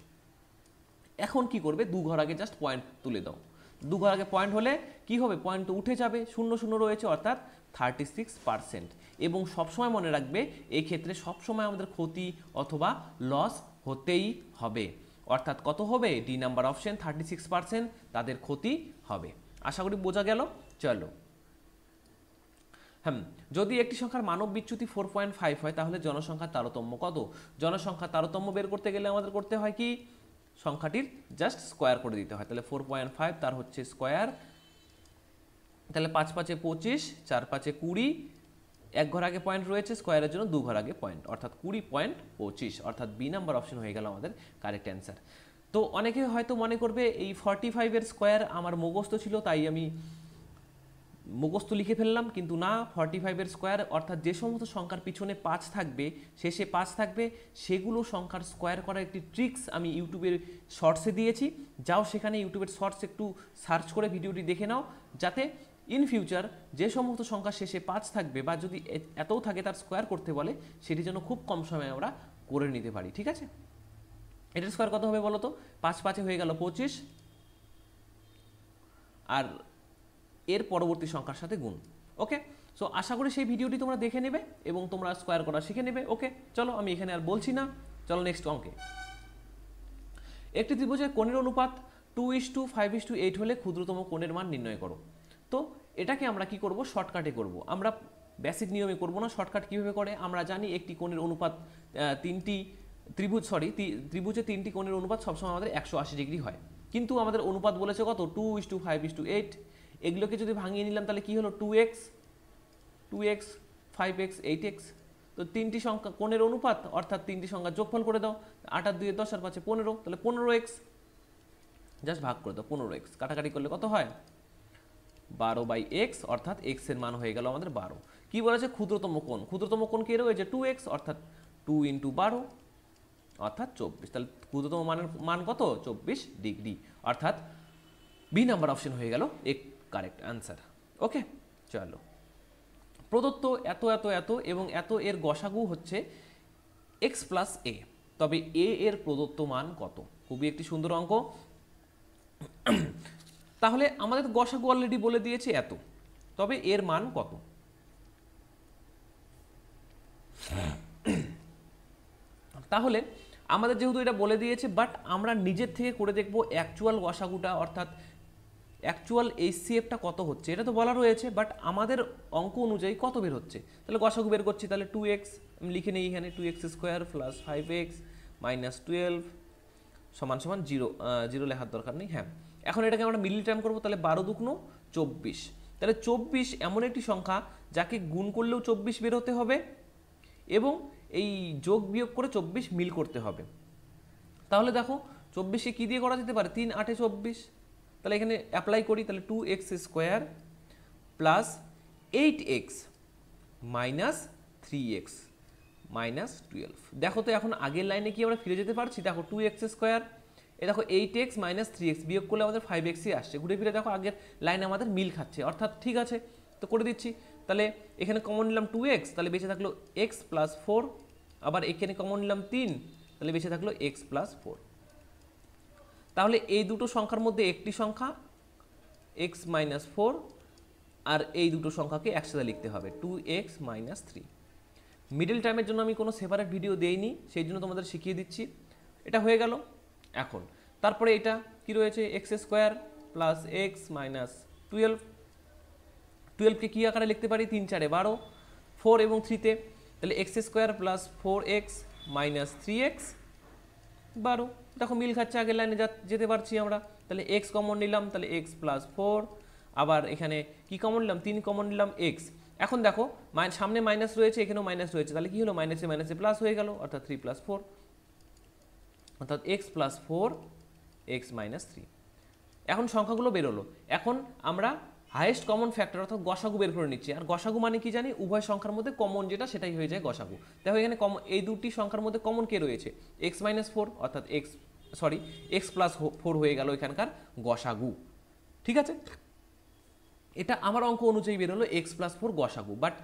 এখন কি করবে, 2 ঘর আগে জাস্ট পয়েন্ট তুলে দাও। 2 ঘর আগে পয়েন্ট হলে কি হবে, পয়েন্ট তো উঠে যাবে, 0 0 রয়েছে, অর্থাৎ 36%। এবং সবসময় মনে রাখবে, এই ক্ষেত্রে সবসময় আমাদের ক্ষতি অথবা লস হতেই হবে, অর্থাৎ কত হবে, ডি নাম্বার অপশন 36% তাদের ক্ষতি হবে। আশা করি বোঝা গেল। চলো, যদি একটি সংখ্যার মানব বিচ্যুতি 4.5 হয়, তাহলে জনসংখ্যার তারতম্য কত। জনসংখ্যার তারতম্য বের করতে গেলে আমাদের করতে হয় কি, সংখ্যাটির জাস্ট স্কোয়ার করে দিতে হয়। তাহলে 4.5 তার হচ্ছে স্কোয়ার, তাহলে 5 5 25, 4 5 20, 1 ঘর আগে পয়েন্ট রয়েছে, স্কোয়ারের জন্য 2 ঘর আগে পয়েন্ট, অর্থাৎ 20.25, অর্থাৎ বি নাম্বার অপশন হয়ে গেল আমাদের কারেক্ট অ্যান্সার। তো অনেকে হয়তো মনে করবে এই 45-এর স্কোয়ার আমার মুখস্থ ছিল, তাই আমি মুখস্থ লিখে ফেললাম, কিন্তু না, 45-এর স্কোয়ার অর্থাৎ যে সমস্ত সংখ্যার পিছনে 5 থাকবে, শেষে 5 থাকবে, সেগুলো সংখ্যার স্কোয়ার করার একটি ট্রিক্স আমি ইউটিউবের শর্টসে দিয়েছি। যাও সেখানে ইউটিউবের শর্টস একটু সার্চ করে ভিডিওটি দেখে নাও, যাতে ইন ফিউচার যে সমস্ত সংখ্যা শেষে 5 থাকবে বা যদি এতও থাকে তার স্কোয়ার করতে বলে, সেটি যেন খুব কম সময়ে আমরা করে নিতে পারি। ঠিক আছে, এটার স্কোয়ার কত হবে বলো তো? 5 5 হয়ে গেল 25, আর এর পরবর্তী সংখ্যার সাথে গুণ। ওকে, সো আশা করি সেই ভিডিওটি তোমরা দেখে নেবে এবং তোমরা স্কোয়ার করা শিখে নেবে। ওকে, চলো আমি এখানে আর বলছি না, চলো নেক্সট অঙ্কে। একটি ত্রিভুজের কোণের অনুপাত 2:5:8 হলে ক্ষুদ্রতম কোণের মান নির্ণয় করো। তো এটাকে আমরা কি করব? শর্টকাটে করব। আমরা বেসিক নিয়মে করব না। শর্টকাট কীভাবে করে? আমরা জানি একটি কোণের অনুপাত ত্রিভুজে 3টি কোণের অনুপাত সবসময় আমাদের 180 ডিগ্রি হয়, কিন্তু আমাদের অনুপাত বলেছে কত? 2:5:8। এগুলোকে যদি ভাঙিয়ে নিলাম তাহলে কি হলো? 2x, 5x, 8x। তো 3টি সংখ্যা কোণের অনুপাত অর্থাৎ 3টি সংখ্যা যোগফল করে দাও। 8 আর 2 10 আর 5 15, তাহলে 15x। জাস্ট ভাগ করে দাও 15x, কাটাকাটি করলে কত হয়? 12/x, অর্থাৎ x এর মান হয়ে গেল আমাদের 12। কি বলেছে? ক্ষুদ্রতম কোণ। ক্ষুদ্রতম কোণ কি রয়েছে? 2x, অর্থাৎ 2 × 12 অর্থাৎ 24। তাহলে ক্ষুদ্রতম মানের মান কত? 24 ডিগ্রি, অর্থাৎ বি নাম্বার অপশন হয়ে গেল কারেক্ট অ্যান্সার। ওকে, চলো। প্রদত্ত এত এত এত এবং এত এর গসাগু হচ্ছে x + a, তবে a এর প্রদত্ত মান কত? খুবই একটি সুন্দর অঙ্ক। তাহলে আমাদের গসাগু অলরেডি বলে দিয়েছে এত, তবে এর মান কত? তাহলে আমাদের যেহেতু এটা বলে দিয়েছে, বাট আমরা নিজের থেকে করে দেখব অ্যাকচুয়াল গসাগুটা, অর্থাৎ অ্যাকচুয়াল HCFটা কত হচ্ছে। এটা তো বলা রয়েছে, বাট আমাদের অঙ্ক অনুযায়ী কত বের হচ্ছে। তাহলে গসাগু বের করছি, তাহলে 2x আমি লিখে নিই এখানে, 2x² + 5x - 12 = 0। 0 লেখার দরকার নেই। হ্যাঁ, এখন এটাকে আমরা মিডল টার্ম করবো, তাহলে 12 × 2 = 24। তাহলে 24 এমন একটি সংখ্যা যাকে গুণ করলেও 24 বের হতে হবে এবং এই যোগ বিয়োগ করে 24 মিল করতে হবে। তাহলে দেখো 24-এ কী দিয়ে করা যেতে পারে? 3 8 24। তাহলে এখানে অ্যাপ্লাই করি, তাহলে 2x² + 8x - 3x - 12। দেখো তো এখন আগের লাইনে কি আমরা ফিরে যেতে পারছি? দেখো 2x², এ দেখো 8x - 3x বিয়োগ করলে আমাদের 5xই আসছে। ঘুরে ফিরে দেখো আগের লাইনে আমাদের মিল খাচ্ছে, অর্থাৎ ঠিক আছে, তো করে দিচ্ছি। তাহলে এখানে কমন নিলাম 2x, তাহলে বেঁচে থাকলো x + 4। আবার এখানে কমন নিলাম 3, তাহলে বেঁচে থাকলো x + 4। তাহলে এই দুটো সংখ্যার মধ্যে একটি সংখ্যা x - 4, আর এই দুটো সংখ্যাকে একসাথে লিখতে হবে 2x - 3। মিডল টাইমের জন্য আমি কোনো সেপারেট ভিডিও দেইনি, সেই জন্য তোমাদের শিখিয়ে দিচ্ছি। এটা হয়ে গেল। এখন তারপরে এটা কি রয়েছে? x² + x - 12। 12কে কী আকারে লিখতে পারি? 3 4 12, 4 এবং 3-তে, তাহলে x² + 4x - 3x 12। দেখো মিল খাচ্ছে, আগের লাইনে যেতে পারছি আমরা। তাহলে x কমন নিলাম, তাহলে x + 4। আবার এখানে কি কমন নিলাম? 3 কমন নিলাম, x। এখন দেখো সামনে মাইনাস রয়েছে, এখানেও মাইনাস রয়েছে, তাহলে কি হলো? মাইনাসে মাইনাসে প্লাস হয়ে গেল, অর্থাৎ 3 + 4, অর্থাৎ x + 4 x - 3। এখন সংখ্যাগুলো বেরোলো। এখন আমরা হাইয়েস্ট কমন ফ্যাক্টর অর্থাৎ গসাগু বের করে নিচ্ছি। আর গসাগু মানে কি জানি? উভয় সংখ্যার মধ্যে কমন যেটা, সেটাই হয়ে যায় গসাগু। দেখো এখানে এই দুটি সংখ্যার মধ্যে কমন কে রয়েছে? x - 4, অর্থাৎ x + 4 হয়ে গেল এখানকার গসাগু। ঠিক আছে, এটা আমার অঙ্ক অনুযায়ী বেরোলো x + 4 গসাগু, বাট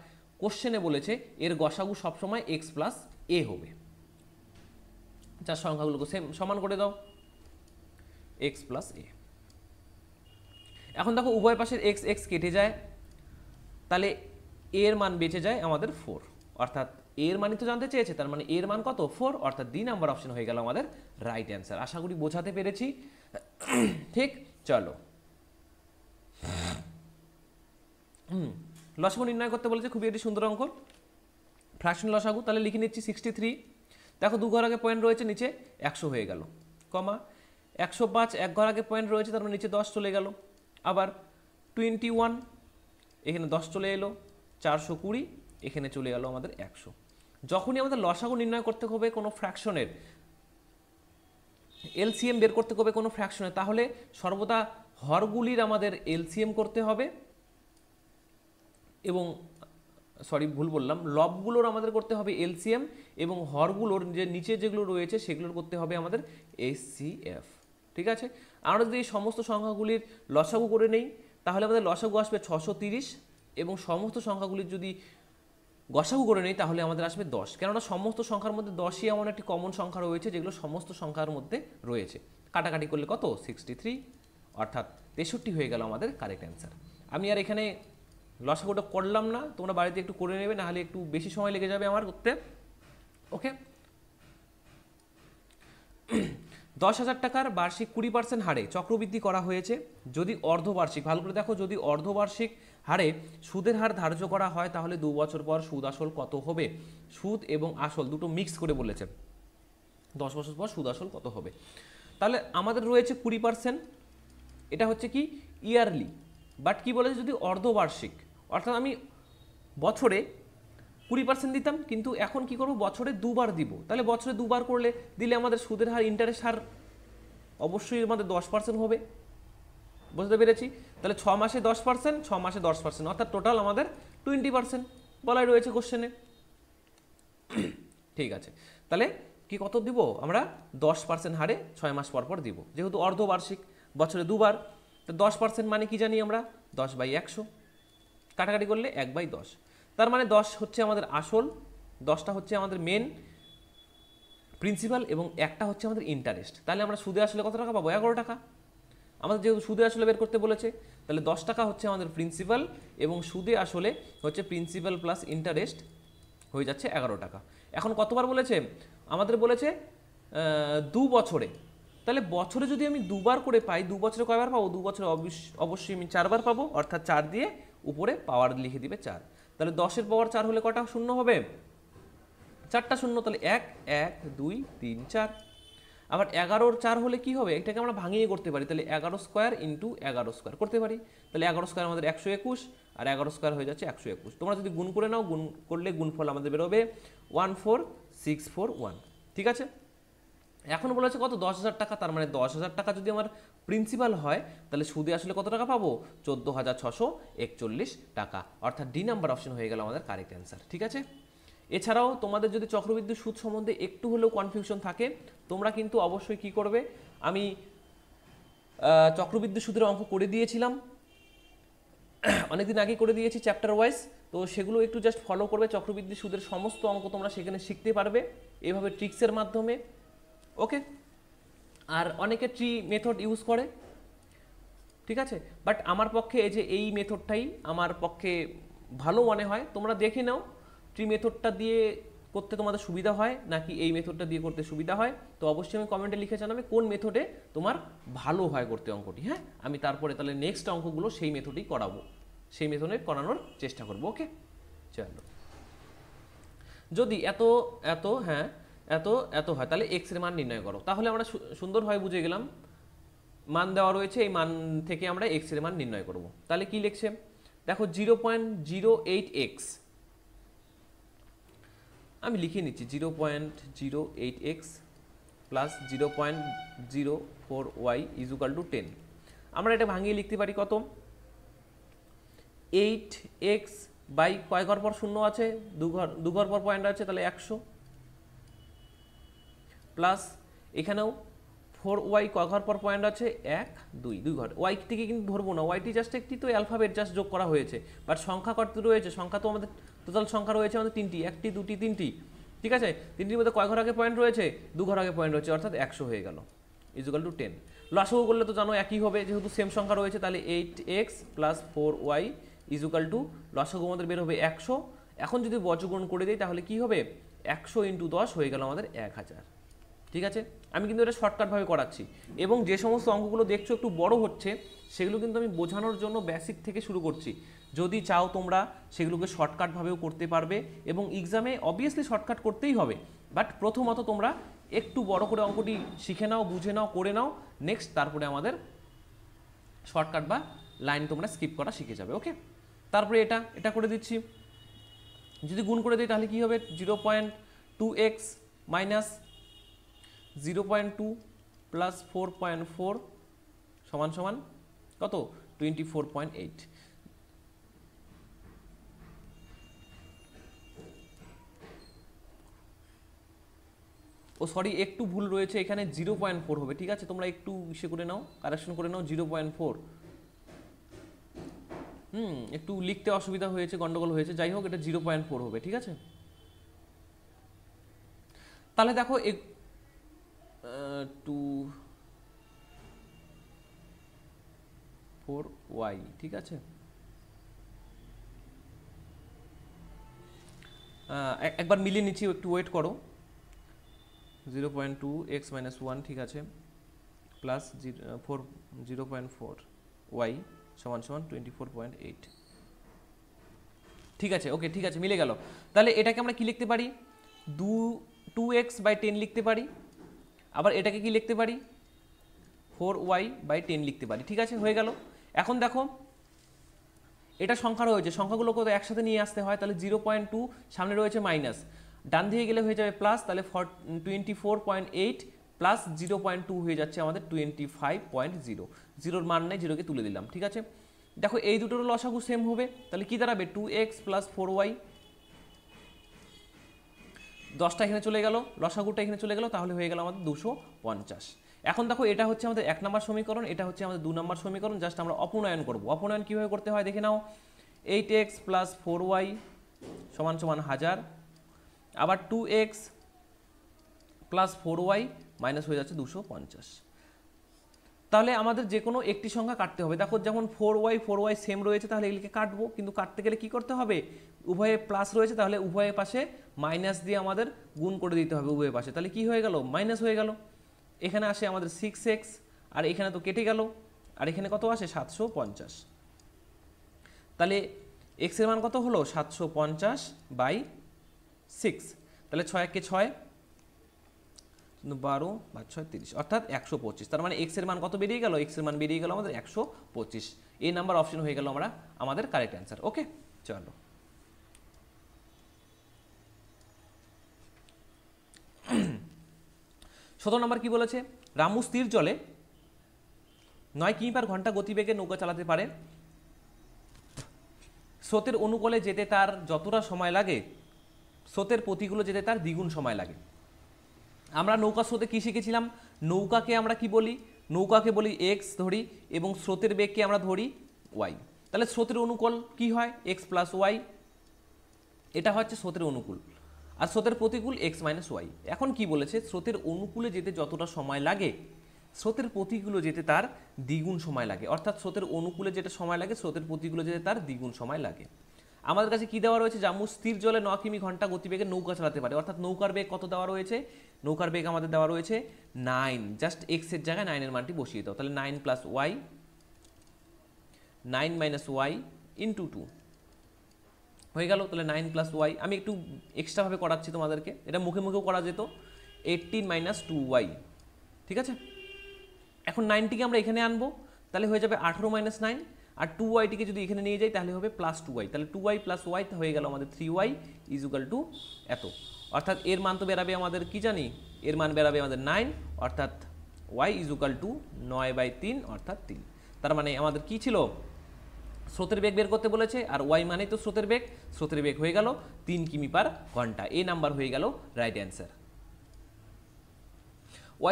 কোশ্চেনে বলেছে এর গসাগু সবসময় x + a হবে। যার সংখ্যাগুলোকে সমান করে দাও, x + a। এখন দেখো উভয় পাশের x x কেটে যায়, তাহলে এর মান বেঁচে যায় আমাদের 4, অর্থাৎ এর মানই তো জানতে চেয়েছে, তার মানে এর মান কত? 4, অর্থাৎ ডি নাম্বার অপশন হয়ে গেল আমাদের রাইট অ্যান্সার। আশা করি বোঝাতে পেরেছি। ঠিক, চলো। লসাগু নির্ণয় করতে বলেছে, খুবই একটি সুন্দর অঙ্ক, ফ্র্যাকশন লসাগু। তাহলে লিখে নিচ্ছি 63। দেখো দু ঘর আগে পয়েন্ট রয়েছে, নিচে 100 হয়ে গেল, কমা 105 এক ঘর আগে পয়েন্ট রয়েছে, তার মানে নিচে 10 চলে গেল। আবার 21, এখানে 10 চলে এলো, 420, এখানে চলে গেল আমাদের 100। যখনই আমাদের লসাগু নির্ণয় করতে হবে কোনো ফ্র্যাকশনের, এলসিএম বের করতে হবে কোনো ফ্র্যাকশনের, তাহলে সর্বদা হরগুলির আমাদের এলসিএম করতে হবে এবং সরি ভুল বললাম, লবগুলোর আমাদের করতে হবে এলসিএম, এবং হরগুলোর যে নিচে যেগুলো রয়েছে সেগুলোর করতে হবে আমাদের এসসিএফ। ঠিক আছে, আমরা যদি এই সমস্ত সংখ্যাগুলির লসাগু করে নেই তাহলে আমাদের লসাগু আসবে 630, এবং সমস্ত সংখ্যাগুলির যদি গসাগু করে নেই তাহলে আমাদের আসবে 10, কেননা সমস্ত সংখ্যার মধ্যে 10ই এমন একটি কমন সংখ্যা রয়েছে যেগুলো সমস্ত সংখ্যার মধ্যে রয়েছে। কাটাকাটি করলে কত 63, অর্থাৎ 63 হয়ে গেল আমাদের কারেক্ট অ্যান্সার। আমি আর এখানে লসাগুটা করলাম না, তোমরা বাড়িতে একটু করে নেবে, নাহলে একটু বেশি সময় লেগে যাবে আমার করতে। ওকে, 10,000 টাকার বার্ষিক 20% হারে চক্রবৃদ্ধি করা হয়েছে যদি অর্ধবার্ষিক, ভালো করে দেখো, যদি অর্ধবার্ষিক হারে সুদের হার ধার্য করা হয় তাহলে 2 বছর পর সুদ আসল কত হবে? সুদ এবং আসল দুটো মিক্স করে বলেছে, 10 বছর পর সুদ আসল কত হবে। তাহলে আমাদের রয়েছে 20%, এটা হচ্ছে কি ইয়ারলি, বাট কি বলেছে যদি অর্ধবার্ষিক, অর্থাৎ আমি বছরে 20% দিতাম, কিন্তু এখন কি করব বছরে দুবার দিব। তাহলে বছরে দুবার করলে দিলে আমাদের সুদের হার, ইন্টারেস্ট হার অবশ্যই আমাদের 10% হবে। বুঝতে পেরেছি? তাহলে 6 মাসে 10%, 6 মাসে 10%, অর্থাৎ টোটাল আমাদের 20% বলাই রয়েছে কোশ্চেনে। ঠিক আছে, তাহলে কি কত দিব আমরা? 10% হারে 6 মাস পর পর দিব, যেহেতু অর্ধবার্ষিক বছরে দুবার। তো 10% মানে কি জানি আমরা? 10/100, কাটাকাটি করলে 1/10। তার মানে 10 হচ্ছে আমাদের আসল, 10টা হচ্ছে আমাদের মেন প্রিন্সিপাল, এবং একটা হচ্ছে আমাদের ইন্টারেস্ট। তাহলে আমরা সুদে আসলে কত টাকা পাবো? 11 টাকা। আমাদের যেহেতু সুদে আসলে বের করতে বলেছে, তাহলে 10 টাকা হচ্ছে আমাদের প্রিন্সিপাল, এবং সুদে আসলে হচ্ছে প্রিন্সিপাল প্লাস ইন্টারেস্ট হয়ে যাচ্ছে 11 টাকা। এখন কতবার বলেছে? আমাদের বলেছে 2 বছরে। তাহলে বছরে যদি আমি দুবার করে পাই, 2 বছরে কয়বার পাবো? 2 বছরে অবশ্যই আমি 4বার পাবো, অর্থাৎ 4 দিয়ে উপরে পাওয়ার লিখে দিবে 4। তাহলে 10-এর পাওয়ার 4 হলে কটা শূন্য হবে? 4টা শূন্য, তাহলে 1 1 2 3 4। আবার 11-র 4 হলে কি হবে? এটাকে আমরা ভাঙিয়ে করতে পারি, তাহলে 11 স্কোয়ার ইন্টু 11 স্কোয়ার করতে পারি। তাহলে 11 স্কোয়ার আমাদের 121, আর 11 স্কোয়ার হয়ে যাচ্ছে 121। তোমরা যদি গুণ করে নাও, গুণ করলে গুণফল আমাদের বেরোবে 14641। ঠিক আছে, এখন বলেছে কত? 10,000 টাকা। তার মানে 10,000 টাকা যদি আমার প্রিন্সিপাল হয় তাহলে সুদে আসলে কত টাকা পাবো? 14,641 টাকা, অর্থাৎ ডি নাম্বার অপশন হয়ে গেল আমাদের কারেক্ট অ্যান্সার। ঠিক আছে, এছাড়াও তোমাদের যদি চক্রবৃদ্ধি সুদ সম্বন্ধে একটু হলেও কনফিউশন থাকে, তোমরা কিন্তু অবশ্যই কি করবে, আমি চক্রবৃদ্ধি সুদের অঙ্ক করে দিয়েছিলাম, অনেকদিন আগে করে দিয়েছি চ্যাপ্টার ওয়াইজ, তো সেগুলো একটু জাস্ট ফলো করবে। চক্রবৃদ্ধি সুদের সমস্ত অঙ্ক তোমরা সেখানে শিখতে পারবে এভাবে ট্রিক্সের মাধ্যমে। ওকে, আর অনেকে ট্রি মেথড ইউজ করে, ঠিক আছে, বাট আমার পক্ষে এই যে এই মেথডটাই আমার পক্ষে ভালো মনে হয়। তোমরা দেখে নাও ট্রি মেথডটা দিয়ে করতে তোমাদের সুবিধা হয় নাকি এই মেথডটা দিয়ে করতে সুবিধা হয়। তো অবশ্যই আমি কমেন্টে লিখে জানাবে কোন মেথডে তোমার ভালো হয় করতে অঙ্কটি। হ্যাঁ, আমি তারপরে তাহলে নেক্সট অঙ্কগুলো সেই মেথডেই করাবো, সেই মেথডে করানোর চেষ্টা করবো। ওকে, চলো। যদি এত এত হ্যাঁ এত এত হয় তাহলে এক্স এর মান নির্ণয় করো। তাহলে আমরা সুন্দরভাবে বুঝে গেলাম, মান দেওয়া রয়েছে, এই মান থেকে আমরা এক্স এর মান নির্ণয় করব। তাহলে কি লিখছে দেখো, 0.08x, আমি লিখে নিচ্ছি 0.08x plus 0.04y is equal to 10। আমরা এটা ভাঙিয়ে লিখতে পারি কত? 8x বাই কয় ঘর পর শূন্য আছে? দু ঘর পর পয়েন্ট আছে, তাহলে 100, প্লাস এখানেও 4y কয় ঘর পর পয়েন্ট আছে? 1 2 2 ঘর। ওয়াইটিকে কিন্তু ধরবো না, ওয়াইটি জাস্ট একটি তো অ্যালফাবেট জাস্ট যোগ করা হয়েছে, বাট সংখ্যা কত রয়েছে? সংখ্যা তো আমাদের টোটাল সংখ্যা রয়েছে আমাদের 3টি, 1টি 2টি 3টি। ঠিক আছে, 3টির মধ্যে কয় ঘর আগে পয়েন্ট রয়েছে? 2 ঘর আগে পয়েন্ট রয়েছে, অর্থাৎ 100 হয়ে গেল ইজ ইকুয়াল টু 10। লসাগু করলে তো জানো একই হবে, যেহেতু সেম সংখ্যা রয়েছে, তাহলে 8x plus 4y is equal to লসাগু আমাদের বের হবে 100। এখন যদি বর্গগুণ করে দিই তাহলে কি হবে? 100 ইন্টু 10 হয়ে গেল আমাদের 1000। ঠিক আছে, আমি কিন্তু এটা শর্টকাটভাবে করাচ্ছি, এবং যে সমস্ত অঙ্কগুলো দেখছো একটু বড় হচ্ছে সেগুলো কিন্তু আমি বোঝানোর জন্য বেসিক থেকে শুরু করছি। যদি চাও তোমরা সেগুলোকে শর্টকাটভাবেও করতে পারবে, এবং এক্সামে অবভিয়াসলি শর্টকাট করতেই হবে, বাট প্রথমত তোমরা একটু বড় করে অঙ্কটি শিখে নাও, বুঝে নাও, করে নাও, নেক্সট তারপরে আমাদের শর্টকাট বা লাইন তোমরা স্কিপ করা শিখে যাবে। ওকে, তারপরে এটা এটা করে দিচ্ছি, যদি গুণ করে দিই তাহলে কি হবে? 0.2x মাইনাস 0.2 প্লাস 4.4 সমান সমান কত? 24.8। সরি একটু ভুল রয়েছে এখানে, 0.4 হবে, ঠিক আছে? তোমরা একটু ইসে করে নাও, কারেকশন করে নাও, 0.4। একটু লিখতে অসুবিধা হয়েছে, গন্ডগোল হয়েছে, যাই হোক এটা 0.4 হবে, ঠিক আছে? তাহলে দেখো 4y, ঠিক আছে? একবার মিলিয়ে নিচ্ছি, একটু ওয়েট করো। 0.2x - 1, ঠিক আছে, প্লাস 0.4y সমান 24.8, ঠিক আছে? ওকে, ঠিক আছে, মিলে গেল। তাহলে এটাকে আমরা কি লিখতে পারি? 2x/10 লিখতে পারি। আবার এটাকে কি লিখতে পারি? 4y/10 লিখতে পারি, ঠিক আছে? হয়ে গেল। এখন দেখো এটা সংখ্যা রয়েছে, সংখ্যাগুলোকে তো একসাথে নিয়ে আসতে হয়, তাহলে 0.2 সামনে রয়েছে মাইনাস, ডান দিকে গেলে হয়ে যাবে প্লাস, তাহলে 24.8 প্লাস 0.2 হয়ে যাচ্ছে আমাদের 25.0। জিরোর মান নেই, জিরোকে তুলে দিলাম, ঠিক আছে? দেখো এই দুটোর লসাগু সেম হবে, তাহলে কি দাঁড়াবে? 2x + 4y, 10টা এখানে চলে গেল, লসাগুটা এখানে চলে গেল, তাহলে হয়ে গেল আমাদের 250। এখন দেখো এটা হচ্ছে আমাদের 1 নম্বর সমীকরণ, এটা হচ্ছে আমাদের 2 নম্বর সমীকরণ, জাস্ট আমরা অপনয়ন করব। অপনয়ন কীভাবে করতে হয় দেখে নাও। 8x + 4y = 1000, আবার 2x + 4y মাইনাস হয়ে যাচ্ছে 250। তাহলে আমাদের যে কোনো একটি সংখ্যা কাটতে হবে। দেখো যেমন 4y সেম রয়েছে, তাহলে এগুলিকে কাটবো, কিন্তু কাটতে গেলে কি করতে হবে? উভয়ে প্লাস রয়েছে, তাহলে উভয়ের পাশে মাইনাস দিয়ে আমাদের গুণ করে দিতে হবে উভয়ের পাশে, তাহলে কি হয়ে গেল? মাইনাস হয়ে গেল। এখানে আসে আমাদের 6x, আর এখানে তো কেটে গেল, আর এখানে কত আসে? 750। তাহলে x এর মান কত হলো? 750/6, তাহলে 6 × 6 12 বা 6 30, অর্থাৎ 125। তার মানে x এর মান কত বেরিয়ে গেল? x এর মান বেরিয়ে গেল আমাদের 125। এই নাম্বার অপশন হয়ে গেল আমাদের কারেক্ট অ্যান্সার। ওকে, চলো। 17 নম্বর কি বলেছে? রামু স্থির জলে 9 কিমি/ঘন্টা গতিবেগে নৌকা চালাতে পারে। স্রোতের অনুকূলে যেতে তার যতটা সময় লাগে, স্রোতের প্রতিকূলে যেতে তার দ্বিগুণ সময় লাগে। আমরা নৌকা স্রোতে কি শিখেছিলাম? নৌকাকে আমরা কি বলি? নৌকাকে বলি x ধরি, এবং স্রোতের বেগকে আমরা ধরি y। তাহলে স্রোতের অনুকূল কি হয়? x + y, এটা হচ্ছে স্রোতের অনুকূল, আর স্রোতের প্রতিকূল x - y। এখন কি বলেছে? স্রোতের অনুকূলে যেতে যতটা সময় লাগে, স্রোতের প্রতিকূলে যেতে তার দ্বিগুণ সময় লাগে, অর্থাৎ স্রোতের অনুকূলে যেটা সময় লাগে, স্রোতের প্রতিকূলে যেতে তার দ্বিগুণ সময় লাগে। আমাদের কাছে কি দেওয়া রয়েছে? রামু স্থির জলে 9 কিমি/ঘন্টা গতিবেগে নৌকা চালাতে পারে, অর্থাৎ নৌকার বেগ কত দেওয়া রয়েছে? নৌকার বেগ আমাদের দেওয়া রয়েছে 9, জাস্ট x এর জায়গায় 9 এর মানটি বসিয়ে দাও, তাহলে 9 + y, 9 - y × 2 হয়ে গেল। তাহলে 9 + y, আমি একটু এক্সট্রাভাবে করাচ্ছি তোমাদেরকে, এটা মুখে মুখেও করা যেত। 18 - 2y, ঠিক আছে? এখন 9টিকে আমরা এখানে আনবো, তাহলে হয়ে যাবে 18 - 9, আর 2y-টিকে যদি এখানে নিয়ে যাই তাহলে হবে +2y, তাহলে 2y + y হয়ে গেল আমাদের 3y = এত। অর্থাৎ এর মান তো বেরাবে আমাদের, কি জানি? এর মান বেরাবে আমাদের 9, অর্থাৎ y = 9/3, অর্থাৎ 3। তার মানে আমাদের কি ছিল? স্রোতের বেগ বের করতে বলেছে, আর y মানেই তো স্রোতের বেগ। স্রোতের বেগ হয়ে গেল 3 কিমি/ঘন্টা। এই নাম্বার হয়ে গেল রাইট অ্যান্সার।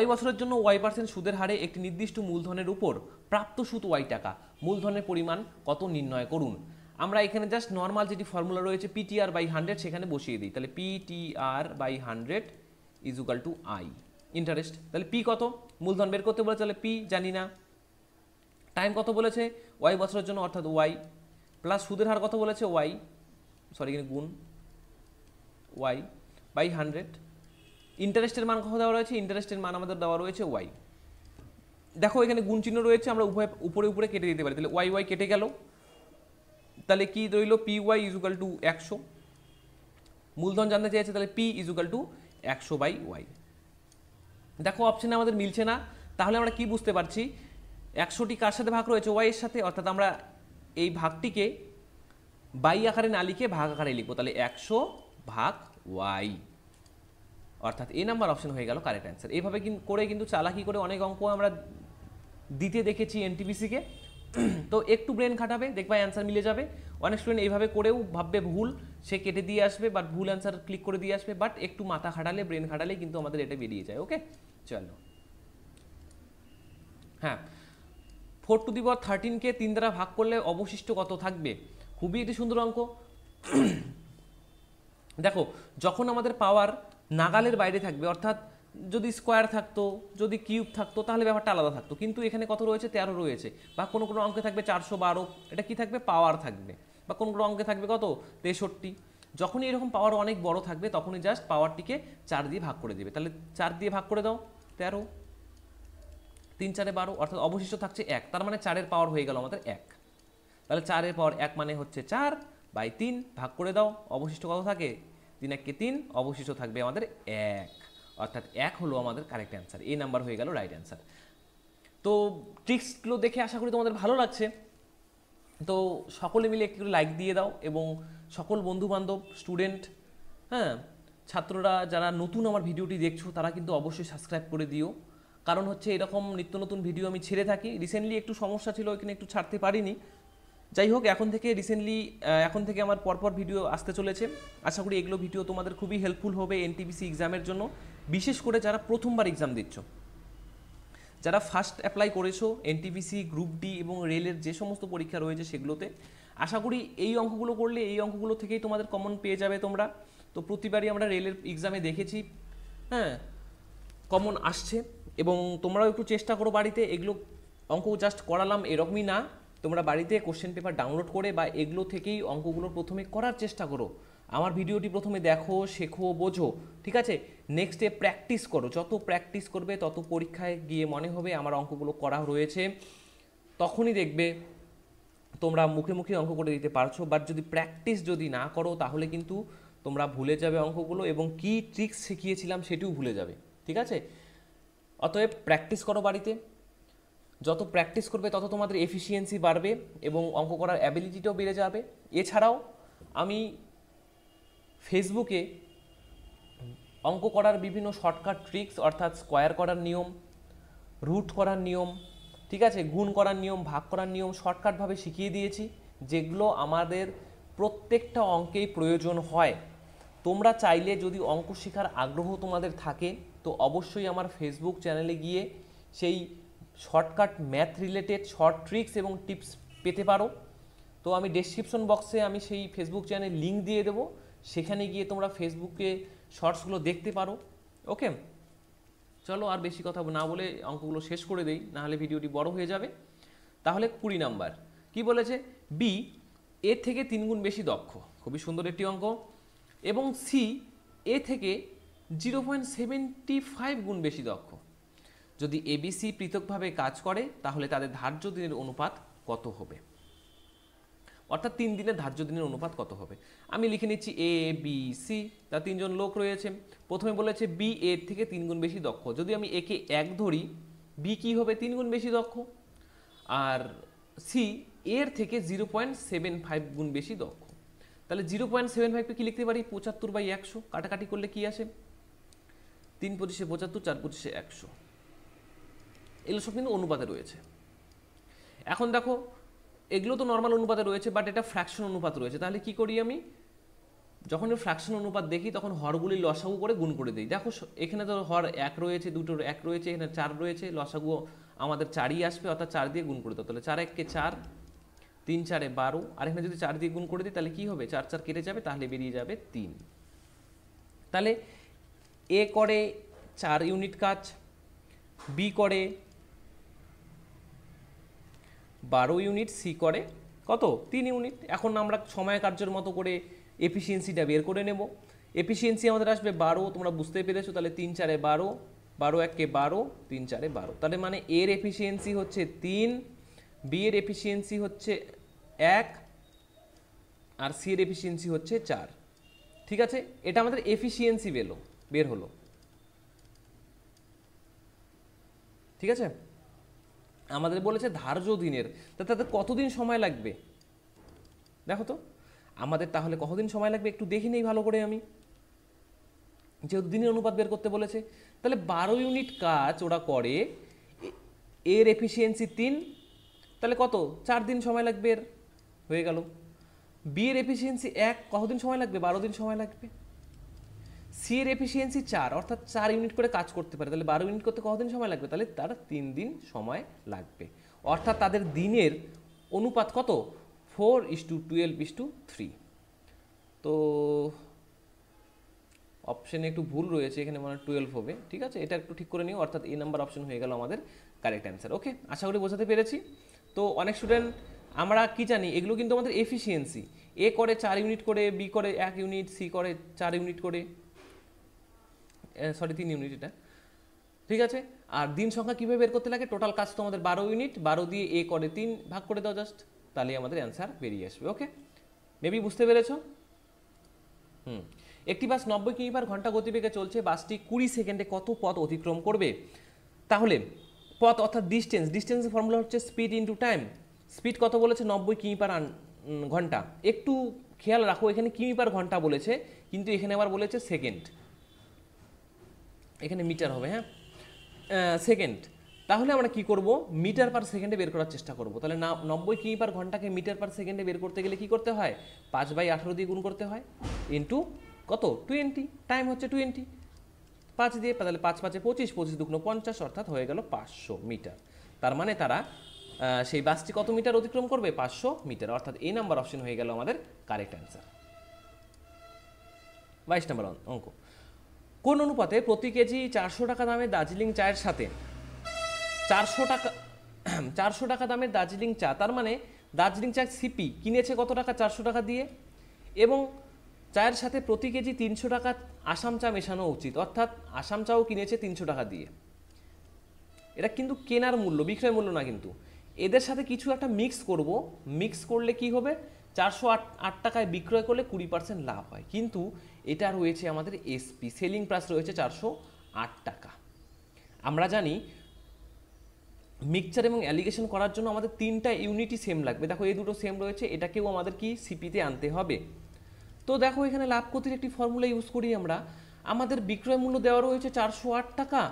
y বছরের জন্য y% সুদের হারে একটি নির্দিষ্ট মূলধনের উপর প্রাপ্ত সুদ y টাকা, মূলধনের পরিমাণ কত নির্ণয় করুন। আমরা এখানে জাস্ট নর্মাল যেটি ফর্মুলা রয়েছে PTR/100 সেখানে বসিয়ে দিই, তাহলে PTR/100 = I, ইন্টারেস্ট। তাহলে P কত? মূলধন বের করতে বলেছে, তাহলে P জানি না। টাইম কত বলেছে? y বছরের জন্য, অর্থাৎ y, প্লাস সুদের হার কত বলেছে? y, সরি এখানে গুণ y/100। ইন্টারেস্টের মান কত দেওয়া রয়েছে? ইন্টারেস্টের মান আমাদের দেওয়া রয়েছে y। দেখো এখানে গুণ চিহ্ন রয়েছে, আমরা উভয় উপরে উপরে কেটে দিতে পারি, তাহলে y কেটে গেল, তাহলে কি রইল? py = 100। মূলধন জানতে চেয়েছে, তাহলে p = 100/y। দেখো অপশনে আমাদের মিলছে না, তাহলে আমরা কি বুঝতে পারছি? 100টি কার সাথে ভাগ রয়েছে? y এর সাথে, অর্থাৎ আমরা এই ভাগটিকে বাই আকারে না লিখে ভাগ আকারে লিখবো, তাহলে 100/y, অর্থাৎ এই নাম্বার অপশন হয়ে গেল কারেক্ট অ্যান্সার। এইভাবে করে কিন্তু চালাকি করে অনেক অঙ্ক আমরা দিতে দেখেছি এনটিপিসিকে, তো একটু ব্রেন খাটাবে, দেখবা অ্যান্সার মিলে যাবে। অনেক স্টুডেন্ট এইভাবে করেও ভাববে ভুল, সে কেটে দিয়ে আসবে, বাট ভুল অ্যান্সার ক্লিক করে দিয়ে আসবে, বাট একটু মাথা খাটালে, ব্রেন খাটালেই কিন্তু আমাদের এটা বেরিয়ে যায়। ওকে, চলো। হ্যাঁ, 4^13কে 3 দ্বারা ভাগ করলে অবশিষ্ট কত থাকবে? খুবই একটি সুন্দর অঙ্ক। দেখো, যখন আমাদের পাওয়ার নাগালের বাইরে থাকবে, অর্থাৎ যদি স্কোয়ার থাকতো, যদি কিউব থাকতো, তাহলে ব্যাপারটা আলাদা থাকতো। কিন্তু এখানে কত রয়েছে? 13 রয়েছে। বা কোনো কোনো অঙ্কে থাকবে 412, এটা কি থাকবে? পাওয়ার থাকবে। বা কোনো কোনো অঙ্কে থাকবে কত? 63। যখনই এরকম পাওয়ার অনেক বড় থাকবে, তখনই জাস্ট পাওয়ারটিকে 4 দিয়ে ভাগ করে দেবে। তাহলে 4 দিয়ে ভাগ করে দাও, 13, 3 4 12, অর্থাৎ অবশিষ্ট থাকছে 1। তার মানে 4-এর পাওয়ার হয়ে গেল আমাদের 1। তাহলে 4-এর পাওয়ার 1 মানে হচ্ছে 4/3, ভাগ করে দাও, অবশিষ্ট কত থাকে? 3 1 কে 3, অবশিষ্ট থাকবে আমাদের 1, অর্থাৎ 1 হলো আমাদের কারেক্ট অ্যান্সার। এই নাম্বার হয়ে গেল রাইট অ্যান্সার। তো ট্রিক্সগুলো দেখে আশা করি তোমাদের ভালো লাগছে। তো সকলে মিলে একটু লাইক দিয়ে দাও, এবং সকল বন্ধুবান্ধব, স্টুডেন্ট, হ্যাঁ, ছাত্ররা যারা নতুন আমার ভিডিওটি দেখছো, তারা কিন্তু অবশ্যই সাবস্ক্রাইব করে দিও। কারণ হচ্ছে এরকম নিত্য নতুন ভিডিও আমি ছেড়ে থাকি। রিসেন্টলি একটু সমস্যা ছিল, এখানে একটু ছাড়তে পারিনি। যাই হোক, এখন থেকে আমার পরপর ভিডিও আসতে চলেছে। আশা করি এগুলো ভিডিও তোমাদের খুবই হেল্পফুল হবে এনটিপিসি এক্সামের জন্য, বিশেষ করে যারা প্রথমবার এক্সাম দিচ্ছ, যারা ফার্স্ট অ্যাপ্লাই করেছো এনটিপিসি, গ্রুপ ডি এবং রেলের যে সমস্ত পরীক্ষা রয়েছে সেগুলোতে। আশা করি এই অঙ্কগুলো করলে, এই অঙ্কগুলো থেকেই তোমাদের কমন পেয়ে যাবে তোমরা। তো প্রতিবারই আমরা রেলের এক্সামে দেখেছি, হ্যাঁ, কমন আসছে। এবং তোমরাও একটু চেষ্টা করো বাড়িতে, এগুলো অঙ্ক জাস্ট করালাম এরকমই না, তোমরা বাড়িতে কোশ্চেন পেপার ডাউনলোড করে বা এগুলো থেকেই অঙ্কগুলো প্রথমে করার চেষ্টা করো। আমার ভিডিওটি প্রথমে দেখো, শেখো, বোঝো, ঠিক আছে? নেক্সটে প্র্যাকটিস করো। যত প্র্যাকটিস করবে তত পরীক্ষায় গিয়ে মনে হবে আমার অঙ্কগুলো করা রয়েছে, তখনই দেখবে তোমরা মুখে মুখে অঙ্ক করে দিতে পারছো। বাট যদি প্র্যাকটিস যদি না করো, তাহলে কিন্তু তোমরা ভুলে যাবে অঙ্কগুলো, এবং কি ট্রিক্স শিখিয়েছিলাম সেটিও ভুলে যাবে, ঠিক আছে? অতএব প্র্যাকটিস করো বাড়িতে। যত প্র্যাকটিস করবে তত তোমাদের এফিসিয়েন্সি বাড়বে এবং অঙ্ক করার অ্যাবিলিটিটাও বেড়ে যাবে। এছাড়াও আমি ফেসবুকে অঙ্ক করার বিভিন্ন শর্টকাট ট্রিক্স, অর্থাৎ স্কোয়ার করার নিয়ম, রুট করার নিয়ম, ঠিক আছে, গুণ করার নিয়ম, ভাগ করার নিয়ম শর্টকাটভাবে শিখিয়ে দিয়েছি, যেগুলো আমাদের প্রত্যেকটা অঙ্কেই প্রয়োজন হয়। তোমরা চাইলে, যদি অঙ্ক শেখার আগ্রহ তোমাদের থাকে, তো অবশ্যই আমার ফেসবুক চ্যানেলে গিয়ে সেই shortcut math related short tricks এবং টিপস পেতে পারো। তো আমি ডেসক্রিপশন বক্সে আমি সেই ফেসবুক চ্যানেল লিঙ্ক দিয়ে দেবো, সেখানে গিয়ে তোমরা ফেসবুকে শর্টসগুলো দেখতে পারো। ওকে, চলো আর বেশি কথা না বলে অঙ্কগুলো শেষ করে দেই, নাহলে ভিডিওটি বড় হয়ে যাবে। তাহলে 20 নাম্বার কি বলেছে? বি এ থেকে 3 গুণ বেশি দক্ষ, খুবই সুন্দর একটি অঙ্ক। এবং সি এ থেকে 0.75 গুণ বেশি দক্ষ। যদি এবিসি পৃথকভাবে কাজ করে, তাহলে তাদের ধার্য দিনের অনুপাত কত হবে? অর্থাৎ 3 দিনের ধার্য দিনের অনুপাত কত হবে? আমি লিখে নিচ্ছি এ বি সি, তার 3 জন লোক রয়েছে। প্রথমে বলেছে বি এর থেকে 3 গুণ বেশি দক্ষ। যদি আমি একে 1 ধরি, বি কি হবে? 3 গুণ বেশি দক্ষ। আর সি এর থেকে 0.75 গুণ বেশি দক্ষ। তাহলে 0.75কে কি লিখতে পারি? 75/100। কাটাকাটি করলে কি আসে? 3 × 25 = 75, 4 × 25 = 100। এগুলো সব কিন্তু অনুপাতে রয়েছে। এখন দেখো, এগুলো তো নর্মাল অনুপাতে রয়েছে, বাট এটা ফ্র্যাকশন অনুপাত রয়েছে। তাহলে কি করি আমি? যখন ফ্র্যাকশন অনুপাত দেখি, তখন হরগুলি লসাগু করে গুণ করে দিই। দেখো, এখানে তো হর 1 রয়েছে, দুটোর 1 রয়েছে, এখানে 4 রয়েছে, লসাগু আমাদের 4ই আসবে, অর্থাৎ 4 দিয়ে গুণ করে দাও। তাহলে 4 1 কে 4, 3 4 12, আর এখানে যদি 4 দিয়ে গুণ করে দিই, তাহলে কি হবে? 4 4 কেটে যাবে, তাহলে বেরিয়ে যাবে 3। তাহলে এ করে 4 ইউনিট কাজ, বি করে 12 ইউনিট, সি করে কত? 3 ইউনিট। এখন আমরা সময় কার্যের মতো করে এফিসিয়েন্সিটা বের করে নেব। এফিসিয়েন্সি আমাদের আসবে 12, তোমরা বুঝতে পেরেছো। তাহলে 3 4 12, 12 1 কে 12, 3 4 12। তাহলে মানে এর এফিসিয়েন্সি হচ্ছে 3, বি এর এফিসিয়েন্সি হচ্ছে 1, আর সি এর এফিসিয়েন্সি হচ্ছে 4। ঠিক আছে, এটা আমাদের এফিসিয়েন্সি বের হলো। ঠিক আছে, আমাদের বলেছে ধার্য দিনের, তাতে কতদিন সময় লাগবে? দেখো তো, আমাদের তাহলে কতদিন সময় লাগবে একটু দেখে নেই ভালো করে। আমি যেহেতু দিনের অনুপাত বের করতে বলেছে, তাহলে 12 ইউনিট কাজ ওরা করে, এর এফিসিয়েন্সি 3, তাহলে কত 4 দিন সময় লাগবে, এর হয়ে গেল। বি এর এফিসিয়েন্সি 1, কতদিন সময় লাগবে? 12 দিন সময় লাগবে। সি এর এফিসিয়েন্সি 4, অর্থাৎ 4 ইউনিট করে কাজ করতে পারে, তাহলে 12 ইউনিট করতে কতদিন সময় লাগবে? তাহলে তার 3 দিন সময় লাগবে। অর্থাৎ তাদের দিনের অনুপাত কত? 4:12:3। তো অপশানে একটু ভুল রয়েছে, এখানে মানে 12 হবে, ঠিক আছে, এটা একটু ঠিক করে নিও। অর্থাৎ এই নাম্বার অপশন হয়ে গেল আমাদের কারেক্ট অ্যান্সার। ওকে, আশা করি বোঝাতে পেরেছি। তো অনেক স্টুডেন্ট আমরা কি জানি, এগুলো কিন্তু আমাদের এফিসিয়েন্সি। এ করে 4 ইউনিট করে, বি করে 1 ইউনিট, সি করে 4 ইউনিট করে, সরি 3 ইউনিট এটা, ঠিক আছে। আর দিন সংখ্যা কীভাবে বের করতে লাগে? টোটাল কাজ তো আমাদের 12 ইউনিট, 12 দিয়ে এ করে 3 ভাগ করে দাও জাস্ট, তাহলে আমাদের অ্যান্সার বেরিয়ে আসবে। ওকে, মেবি বুঝতে পেরেছো? একটি বাস 90 কিমি/ঘন্টা গতিবেগে চলছে, বাসটি 20 সেকেন্ডে কত পথ অতিক্রম করবে? তাহলে পথ অর্থাৎ ডিস্টেন্সের ফর্মুলা হচ্ছে স্পিড ইনটু টাইম। স্পিড কত বলেছে? 90 কিমি/ঘন্টা। একটু খেয়াল রাখো, এখানে কিমি/ঘন্টা বলেছে, কিন্তু এখানে আবার বলেছে সেকেন্ড, এখানে মিটার হবে, হ্যাঁ, সেকেন্ড। তাহলে আমরা কি করব? মিটার পার সেকেন্ডে বের করার চেষ্টা করব। তাহলে 90 কিমি/ঘন্টাকে মিটার পার সেকেন্ডে বের করতে গেলে কি করতে হয়? 5/18 দিয়ে গুণ করতে হয়, ইন্টু কত? 20, টাইম হচ্ছে 20, 5 দিয়ে, তাহলে 5 5 25, 25 2 50, অর্থাৎ হয়ে গেল 500 মিটার। তার মানে তারা সেই বাসটি কত মিটার অতিক্রম করবে? 500 মিটার। অর্থাৎ এই নাম্বার অপশন হয়ে গেল আমাদের কারেক্ট অ্যান্সার। 22 নম্বর অঙ্ক, কোন অনুপাতে প্রতি কেজি 400 টাকা দামের দার্জিলিং চায়ের সাথে 400 টাকা দামের দার্জিলিং চা, তার মানে দার্জিলিং চা সিপি কিনেছে কত টাকা? 400 টাকা দিয়ে, এবং চায়ের সাথে প্রতি কেজি 300 টাকা আসাম চা মেশানো উচিত, অর্থাৎ আসাম চাও কিনেছে 300 টাকা দিয়ে। এটা কিন্তু কেনার মূল্য, বিক্রয় মূল্য না, কিন্তু এদের সাথে কিছু একটা মিক্স করব। মিক্স করলে কি হবে? 408 টাকায় বিক্রয় করলে 20% লাভ হয়, কিন্তু এটা রয়েছে আমাদের এসপি, সেলিং প্রাইস রয়েছে 408 টাকা। আমরা জানি মিক্সচার এবং অ্যালিগেশন করার জন্য আমাদের 3টা ইউনিটই সেম লাগবে। দেখো এই দুটো সেম রয়েছে, এটাকেও আমাদের কি সিপিতে আনতে হবে। তো দেখো এখানে লাভ ক্ষতির একটি ফর্মুলা ইউজ করি আমরা। আমাদের বিক্রয় মূল্য দেওয়া রয়েছে 408 টাকা,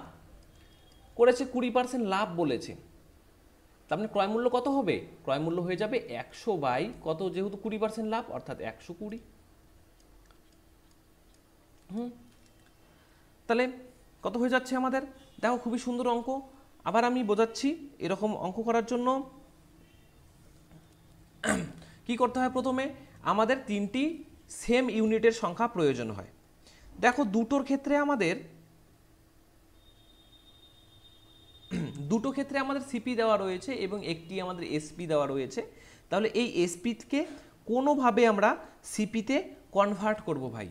করেছে 20% লাভ বলেছে, তার মানে ক্রয় মূল্য কত হবে? ক্রয় মূল্য হয়ে যাবে 100 বাই কত, যেহেতু 20% লাভ, অর্থাৎ 120। তাহলে কত হয়ে যাচ্ছে আমাদের? দেখো খুবই সুন্দর অঙ্ক। আবার আমি বোঝাচ্ছি, এরকম অঙ্ক করার জন্য কি করতে হয়? প্রথমে আমাদের 3টি সেম ইউনিটের সংখ্যা প্রয়োজন হয়। দেখো দুটোর ক্ষেত্রে আমাদের সিপি দেওয়া রয়েছে এবং একটি আমাদের এসপি দেওয়া রয়েছে। তাহলে এই এসপিকে কোনোভাবে আমরা সিপিতে কনভার্ট করব ভাই।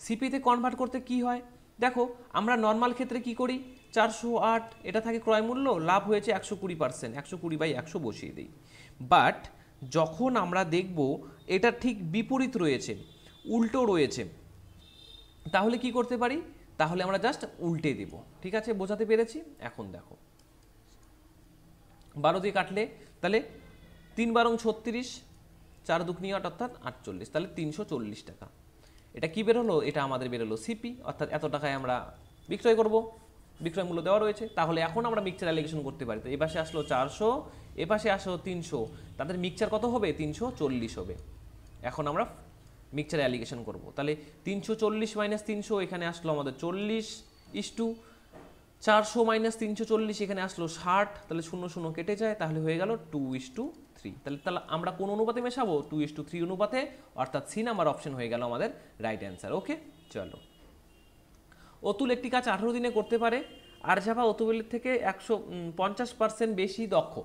সিপিতে কনভার্ট করতে কি হয়? দেখো আমরা নর্মাল ক্ষেত্রে কি করি? 408 এটা থাকে ক্রয় মূল্য, লাভ হয়েছে 120%, 120/100 বসিয়ে দিই। বাট যখন আমরা দেখব এটা ঠিক বিপরীত রয়েছে, উল্টো রয়েছে, তাহলে কি করতে পারি? তাহলে আমরা জাস্ট উল্টে দেব। ঠিক আছে, বোঝাতে পেরেছি? এখন দেখো 12 দিয়ে কাটলে তাহলে 3 12 36, 4 2 8 অর্থাৎ 48, তাহলে 340 টাকা। এটা কি বেরোলো? এটা আমাদের বেরোলো সিপি, অর্থাৎ এত টাকায় আমরা বিক্রয় করব, বিক্রয় মূল্য দেওয়া রয়েছে। তাহলে এখন আমরা মিক্সচার অ্যালিগেশন করতে পারি। তো এ পাশে আসলো 400, এ পাশে আসলো 300, তাদের মিক্সচার কত হবে? 340 হবে। এখন আমরা মিক্সচার অ্যালিগেশন করব। তাহলে 340 মাইনাস 300, এখানে আসলো আমাদের 40, ইস্টু 400 মাইনাস 340, এখানে আসলো 60, তাহলে 0 0 কেটে যায়, তাহলে হয়ে গেল 2:3। তাহলে আমরা কোন অনুপাতে মেশাবো? 2:3 অনুপাতে, অর্থাৎ সি নাম্বার অপশন হয়ে গেল আমাদের রাইট অ্যান্সার। ওকে, চলো। অতুল একটি কাজ 18 দিনে করতে পারে, আরজাভা অতুলের থেকে 150% বেশি দক্ষ।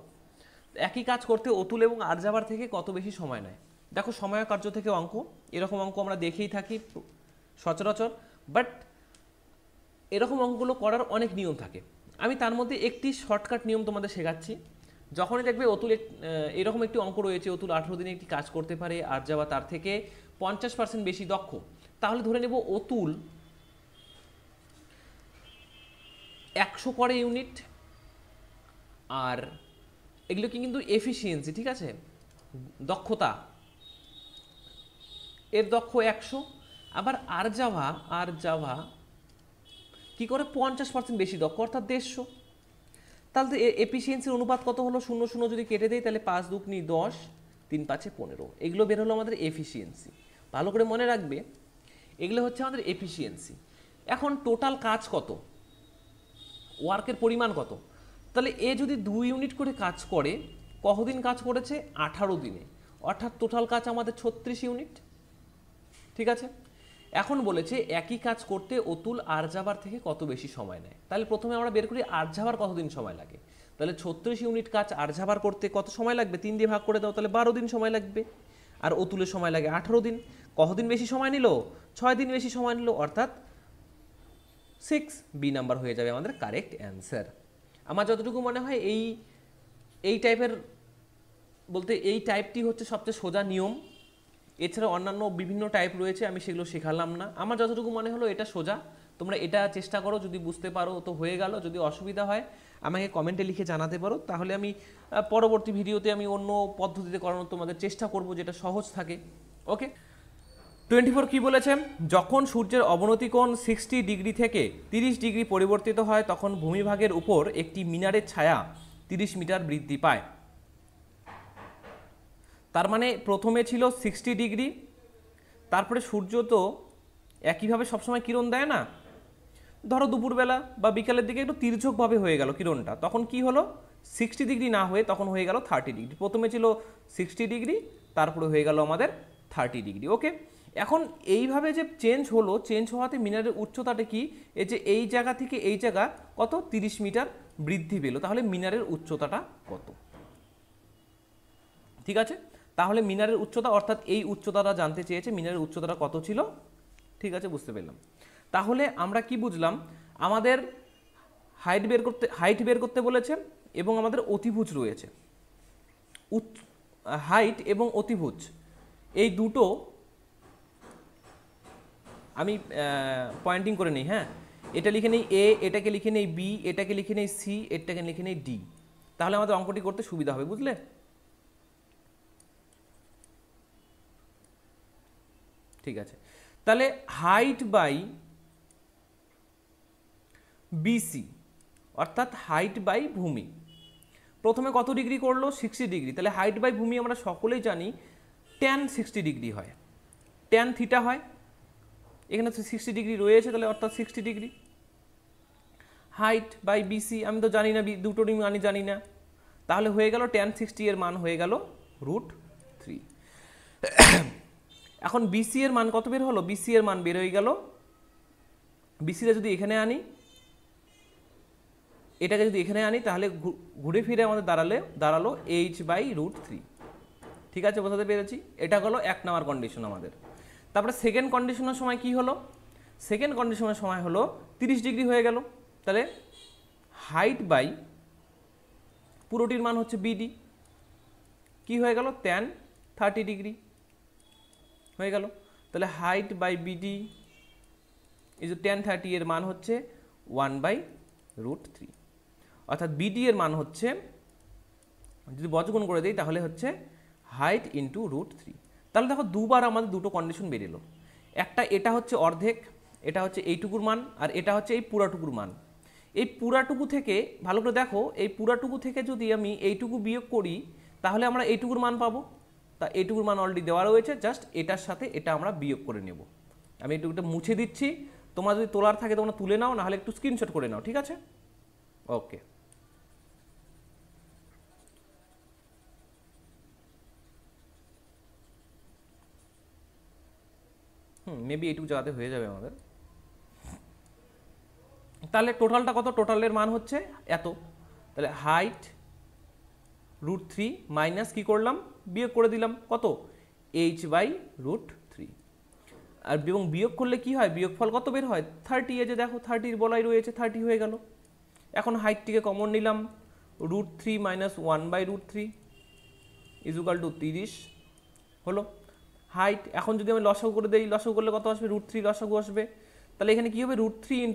একই কাজ করতে অতুল এবং আরজাভার থেকে কত বেশি সময় নেয়? দেখো সময় কার্য থেকে অঙ্ক, এরকম অঙ্ক আমরা দেখেই থাকি সচরাচর, বাট এরকম অঙ্কগুলো করার অনেক নিয়ম থাকে। আমি তার মধ্যে একটি শর্টকাট নিয়ম তোমাদের শেখাচ্ছি। যখনই দেখবে অতুল এরকম একটি অঙ্ক রয়েছে, অতুল 18 দিনে একটি কাজ করতে পারে, আরজাভা তার থেকে 50% বেশি দক্ষ, তাহলে ধরে নেব অতুল 100 করে ইউনিট, আর এগুলো কিন্তু এফিসিয়েন্সি, ঠিক আছে, দক্ষতা, এর দক্ষ 100, আবার আরজাভা কি করে? 50% বেশি দক্ষ, অর্থাৎ 150। তাহলে তো এফিসিয়েন্সির অনুপাত কত হলো, 0 0 যদি কেটে দেয় তাহলে 5 দুগুনি 10, 3 5 15, এগুলো বের হলো আমাদের এফিসিয়েন্সি। ভালো করে মনে রাখবে, এগুলো হচ্ছে আমাদের এফিসিয়েন্সি। এখন টোটাল কাজ কত, ওয়ার্কের পরিমাণ কত, তাহলে এ যদি 2 ইউনিট করে কাজ করে, কতদিন কাজ করেছে, 18 দিনে, অর্থাৎ টোটাল কাজ আমাদের 36 ইউনিট। ঠিক আছে, এখন বলেছে একই কাজ করতে অতুল আরজাভার থেকে কত বেশি সময় নেয়। তাহলে প্রথমে আমরা বের করি আরজাভার কতদিন সময় লাগে। তাহলে 36 ইউনিট কাজ আরজাভার করতে কত সময় লাগবে, 3 দিয়ে ভাগ করে দাও, তাহলে 12 দিন সময় লাগবে। আর অতুলের সময় লাগে 18 দিন। কতদিন বেশি সময় নিল, 6 দিন বেশি সময় নিল, অর্থাৎ 6, বি নাম্বার হয়ে যাবে আমাদের কারেক্ট অ্যান্সার। আমার যতটুকু মনে হয় এই টাইপের বলতে এই টাইপটি হচ্ছে সবচেয়ে সোজা নিয়ম। এছাড়া অন্যান্য বিভিন্ন টাইপ রয়েছে, আমি সেগুলো শেখালাম না। আমার যতটুকু মনে হলো এটা সোজা, তোমরা এটা চেষ্টা করো, যদি বুঝতে পারো তো হয়ে গেল, যদি অসুবিধা হয় আমাকে কমেন্টে লিখে জানাতে পারো, তাহলে আমি পরবর্তী ভিডিওতে আমি অন্য পদ্ধতিতে করানোর তোমাদের চেষ্টা করব, যেটা সহজ থাকে। ওকে, 24 কি বলেছে, যখন সূর্যের অবনতি কোণ 60 ডিগ্রি থেকে 30 ডিগ্রি পরিবর্তিত হয় তখন ভূমিভাগের উপর একটি মিনারের ছায়া 30 মিটার বৃদ্ধি পায়। তার মানে প্রথমে ছিল 60 ডিগ্রি, তারপরে সূর্য তো একইভাবে সবসময় কিরণ দেয় না, ধরো দুপুরবেলা বা বিকালের দিকে একটু তির্যকভাবে হয়ে গেল কিরণটা, তখন কি হলো, 60 ডিগ্রি না হয়ে তখন হয়ে গেল 30 ডিগ্রি। প্রথমে ছিল 60 ডিগ্রি, তারপরে হয়ে গেল আমাদের 30 ডিগ্রি। ওকে, এখন এইভাবে যে চেঞ্জ হলো, চেঞ্জ হওয়াতে মিনারের উচ্চতাটা কি, এই যে এই জায়গা থেকে এই জায়গা কত 30 মিটার বৃদ্ধি পেল, তাহলে মিনারের উচ্চতাটা কত। ঠিক আছে, তাহলে মিনারের উচ্চতা অর্থাৎ এই উচ্চতাটা জানতে চেয়েছে, মিনারের উচ্চতাটা কত ছিল। ঠিক আছে, বুঝতে পেলাম। তাহলে আমরা কি বুঝলাম, আমাদের হাইট বের করতে বলেছে এবং আমাদের অতিভুজ রয়েছে। হাইট এবং অতিভুজ এই দুটো আমি পয়েন্টিং করে নিই। হ্যাঁ, এটা লিখে নেই এ, এটাকে লিখে নেই বি, এটাকে লিখে নেই সি, এটাকে লিখে নেই ডি, তাহলে আমাদের অঙ্কটি করতে সুবিধা হবে, বুঝলে। ঠিক আছে, তাহলে হাইট বাই বিসি অর্থাৎ হাইট বাই ভূমি, প্রথমে কত ডিগ্রি করলো, 60 ডিগ্রি। তাহলে হাইট বাই ভূমি আমরা সকলেই জানি tan 60 ডিগ্রি হয়, tan থিটা হয়, এখানে 60 ডিগ্রি রয়েছে, তাহলে অর্থাৎ 60 ডিগ্রি। হাইট বাই বিসি আমি তো জানি না, দুটোরই মানই জানি না, তাহলে হয়ে গেল tan 60 এর মান হয়ে গেল √3। এখন বিসি এর মান কত বের হলো, বিসি এর মান বের হয়ে গেল, বিসিটা যদি এখানে আনি, এটাকে যদি এখানে আনি, তাহলে ঘুরে ফিরে আমাদের দাঁড়ালো h/√3। ঠিক আছে, বোঝাতে পেরেছি। এটা হলো 1 নাম্বার কন্ডিশন আমাদের। তারপরে সেকেন্ড কন্ডিশনের সময় কি হলো, সেকেন্ড কন্ডিশনের সময় হলো 30 ডিগ্রি হয়ে গেল, তাহলে হাইট বাই পুরোটির মান হচ্ছে বিডি, কি হয়ে গেল, tan 30 ডিগ্রি হয়ে গেল। তাহলে হাইট বাই বিডি এই যে tan 30 এর মান হচ্ছে 1/√3, অর্থাৎ বিডি এর মান হচ্ছে, যদি বর্গগুণ করে দিই তাহলে হচ্ছে হাইট ইন্টু √3। তাহলে দেখো দুবার আমাদের দুটো কন্ডিশন বেরিয়েলো, একটা এটা হচ্ছে অর্ধেক, এটা হচ্ছে এইটুকুর মান, আর এটা হচ্ছে এই পুরাটুকুর মান। এই পুরাটুকু থেকে ভালো করে দেখো, এই পুরাটুকু থেকে যদি আমি এইটুকু বিয়োগ করি তাহলে আমরা এইটুকুর মান পাবো। তা এইটুকুর মান অলরেডি দেওয়া রয়েছে, জাস্ট এটার সাথে এটা আমরা বিয়োগ করে নেব। আমি এইটুকুটা মুছে দিচ্ছি, তোমরা যদি তোলার থাকে তোমরা তুলে নাও, নাহলে একটু স্ক্রিনশট করে নাও। ঠিক আছে, ওকে। মেবি এইটুকু জায়গাতে হয়ে যাবে আমাদের। তাহলে টোটালটা কত, টোটালের মান হচ্ছে এত, তাহলে হাইট √3 মাইনাস কি করলাম, বিয়োগ করে দিলাম কত, h/√3। আর এবং বিয়োগ করলে কি হয়, বিয়োগফল কত বের হয়, 30। এই যে দেখো 30 বলাই রয়েছে, 30 হয়ে গেল। এখন হাইটটিকে কমন নিলাম, √3 মাইনাস 1/√3 = 30 হলো হাইট। এখন যদি আমি লসাগু করে দেই, লসাগু করলে কত আসবে, √3 লসাগু আসবে, তাহলে এখানে কি হবে, √3 ×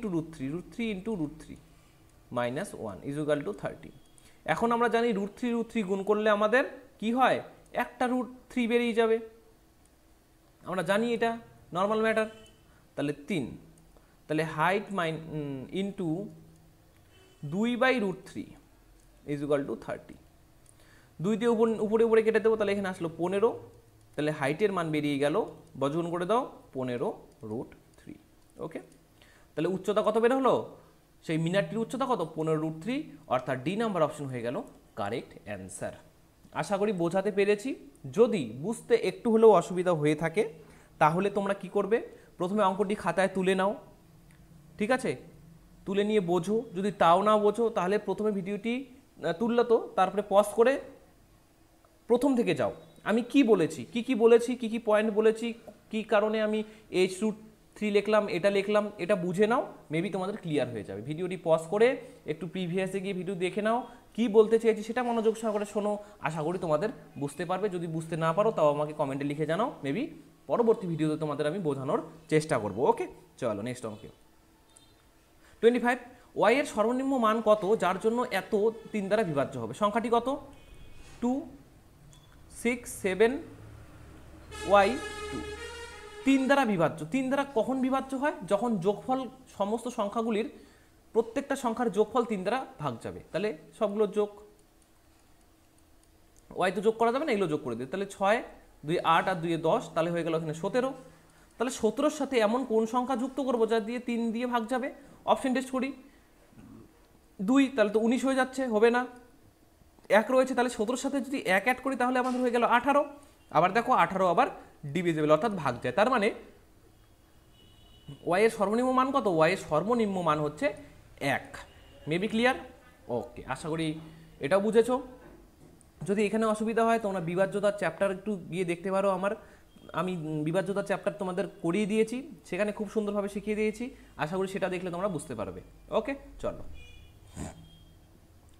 √3 মাইনাস 1 = 30। এখন আমরা জানি √3 গুণ করলে আমাদের কি হয়, একটা √3 বেরিয়ে যাবে, আমরা জানি এটা নর্মাল ম্যাটার। তাহলে 3, তাহলে height into 2/√3 is equal to 30। 2 দিয়ে উপরে উপরে কেটে দেবো, তাহলে এখানে আসলো 15, তাহলে হাইটের মান বেরিয়ে গেল, বর্গমূল করে দাও 15√3। ওকে, তাহলে উচ্চতা কত বের হলো? সেই মিনারটির উচ্চতা কত? 15√3, অর্থাৎ ডি নাম্বার অপশন হয়ে গেল কারেক্ট অ্যান্সার। আশা করি বোঝাতে পেরেছি। যদি বুঝতে একটু হলেও অসুবিধা হয়ে থাকে তাহলে তোমরা কি করবে, প্রথমে অঙ্কটি খাতায় তুলে নাও, ঠিক আছে, তুলে নিয়ে বোঝো। যদি তাও না বোঝো তাহলে প্রথমে ভিডিওটি তুললো তো, তারপরে পজ করে প্রথম থেকে যাও, আমি কি বলেছি, কি কি পয়েন্ট বলেছি, কি কারণে আমি H√3 লিখলাম, এটা বুঝে নাও, মেবি তোমাদের ক্লিয়ার হয়ে যাবে। ভিডিওটি পজ করে একটু প্রিভিয়াসে গিয়ে ভিডিও দেখে নাও, কি বলতে চেয়েছি সেটা মনোযোগ সহকারে শোনো, আশা করি তোমাদের বুঝতে পারবে। যদি বুঝতে না পারো তাও আমাকে কমেন্টে লিখে জানাও, মেবি পরবর্তী ভিডিওতে তোমাদের আমি বোঝানোর চেষ্টা করব। ওকে, চলো নেক্সট অঙ্কে। 25, ওয়াই এর সর্বনিম্ন মান কত যার জন্য এত 3 দ্বারা বিভাজ্য হবে? সংখ্যাটি কত? 2, 6, 7, y2। 3 দ্বারা বিভাজ্য। 3 দ্বারা কখন বিভাজ্য হয়? যখন যোগফল সমস্ত সংখ্যাগুলির প্রত্যেকটা সংখ্যার যোগফল 3 দ্বারা ভাগ যাবে। তাহলে সবগুলো যোগ, ওয়াই তো যোগ করা যাবে না, এগুলো যোগ করে দিই। তাহলে 6, 2 8 আর 2 10, তাহলে হয়ে গেল এখানে 17। তাহলে 17-র সাথে এমন কোন সংখ্যা যুক্ত করবো যা দিয়ে 3 দিয়ে ভাগ যাবে? অপশন টেস্ট করি। 2, তাহলে তো 19 হয়ে যাচ্ছে, হবে না। 1 রয়েছে, তাহলে 17-র সাথে যদি 1 অ্যাড করি তাহলে আমাদের হয়ে গেল 18। আবার দেখো 18 আবার ডিভিজিবল অর্থাৎ ভাগ যায়, তার মানে ওয়াই এর সর্বনিম্ন মান কত? ওয়াই এর সর্বনিম্ন মান হচ্ছে 1। Maybe clear? ওকে, আশা করি এটাও বুঝেছো। যদি এখানে অসুবিধা হয় তোমরা বিভাজ্যতার চ্যাপ্টার একটু গিয়ে দেখতে পারো, আমি বিভাজ্যতার চ্যাপ্টার তোমাদের করিয়ে দিয়েছি, সেখানে খুব সুন্দরভাবে শিখিয়ে দিয়েছি, আশা করি সেটা দেখলে তোমরা বুঝতে পারবে। ওকে, চলো।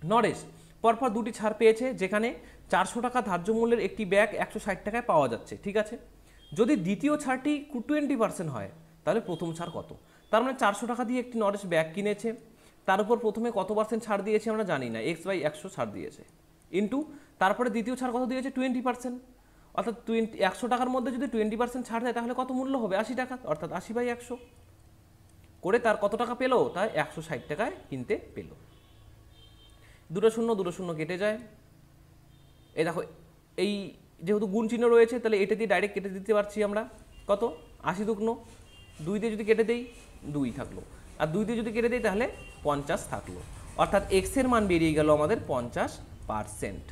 নরেশ পরপর 2টি ছাড় পেয়েছে, যেখানে 400 টাকা ধার্য মূল্যের একটি ব্যাগ 160 টাকায় পাওয়া যাচ্ছে, ঠিক আছে। যদি দ্বিতীয় ছাড়টি 20% হয় তাহলে প্রথম ছাড় কত? তার মানে 400 টাকা দিয়ে একটি নরেশ ব্যাগ কিনেছে, তার উপর প্রথমে কত পার্সেন্ট ছাড় দিয়েছে আমরা জানি না, x/100 ছাড় দিয়েছে, ইন্টু তারপরে দ্বিতীয় ছাড় কত দিয়েছে? 20%, অর্থাৎ 100 টাকার মধ্যে যদি 20% ছাড় দেয় তাহলে কত মূল্য হবে? 80 টাকা, অর্থাৎ 80/100 করে তার কত টাকা পেলো? তাই 160 টাকায় কিনতে পেলো। দুটো শূন্য কেটে যায়। এই দেখো, এই যেহেতু গুণ চিহ্ন রয়েছে তাহলে এটা দিয়ে ডাইরেক্ট কেটে দিতে পারছি আমরা। কত? 80 দুগুণ 2 দিয়ে যদি কেটে দেই 2 থাকলো, আর 2 দিয়ে যদি কেটে দেই তাহলে 50 থাকলো, অর্থাৎ এক্স এর মান বেরিয়ে গেল আমাদের 50%।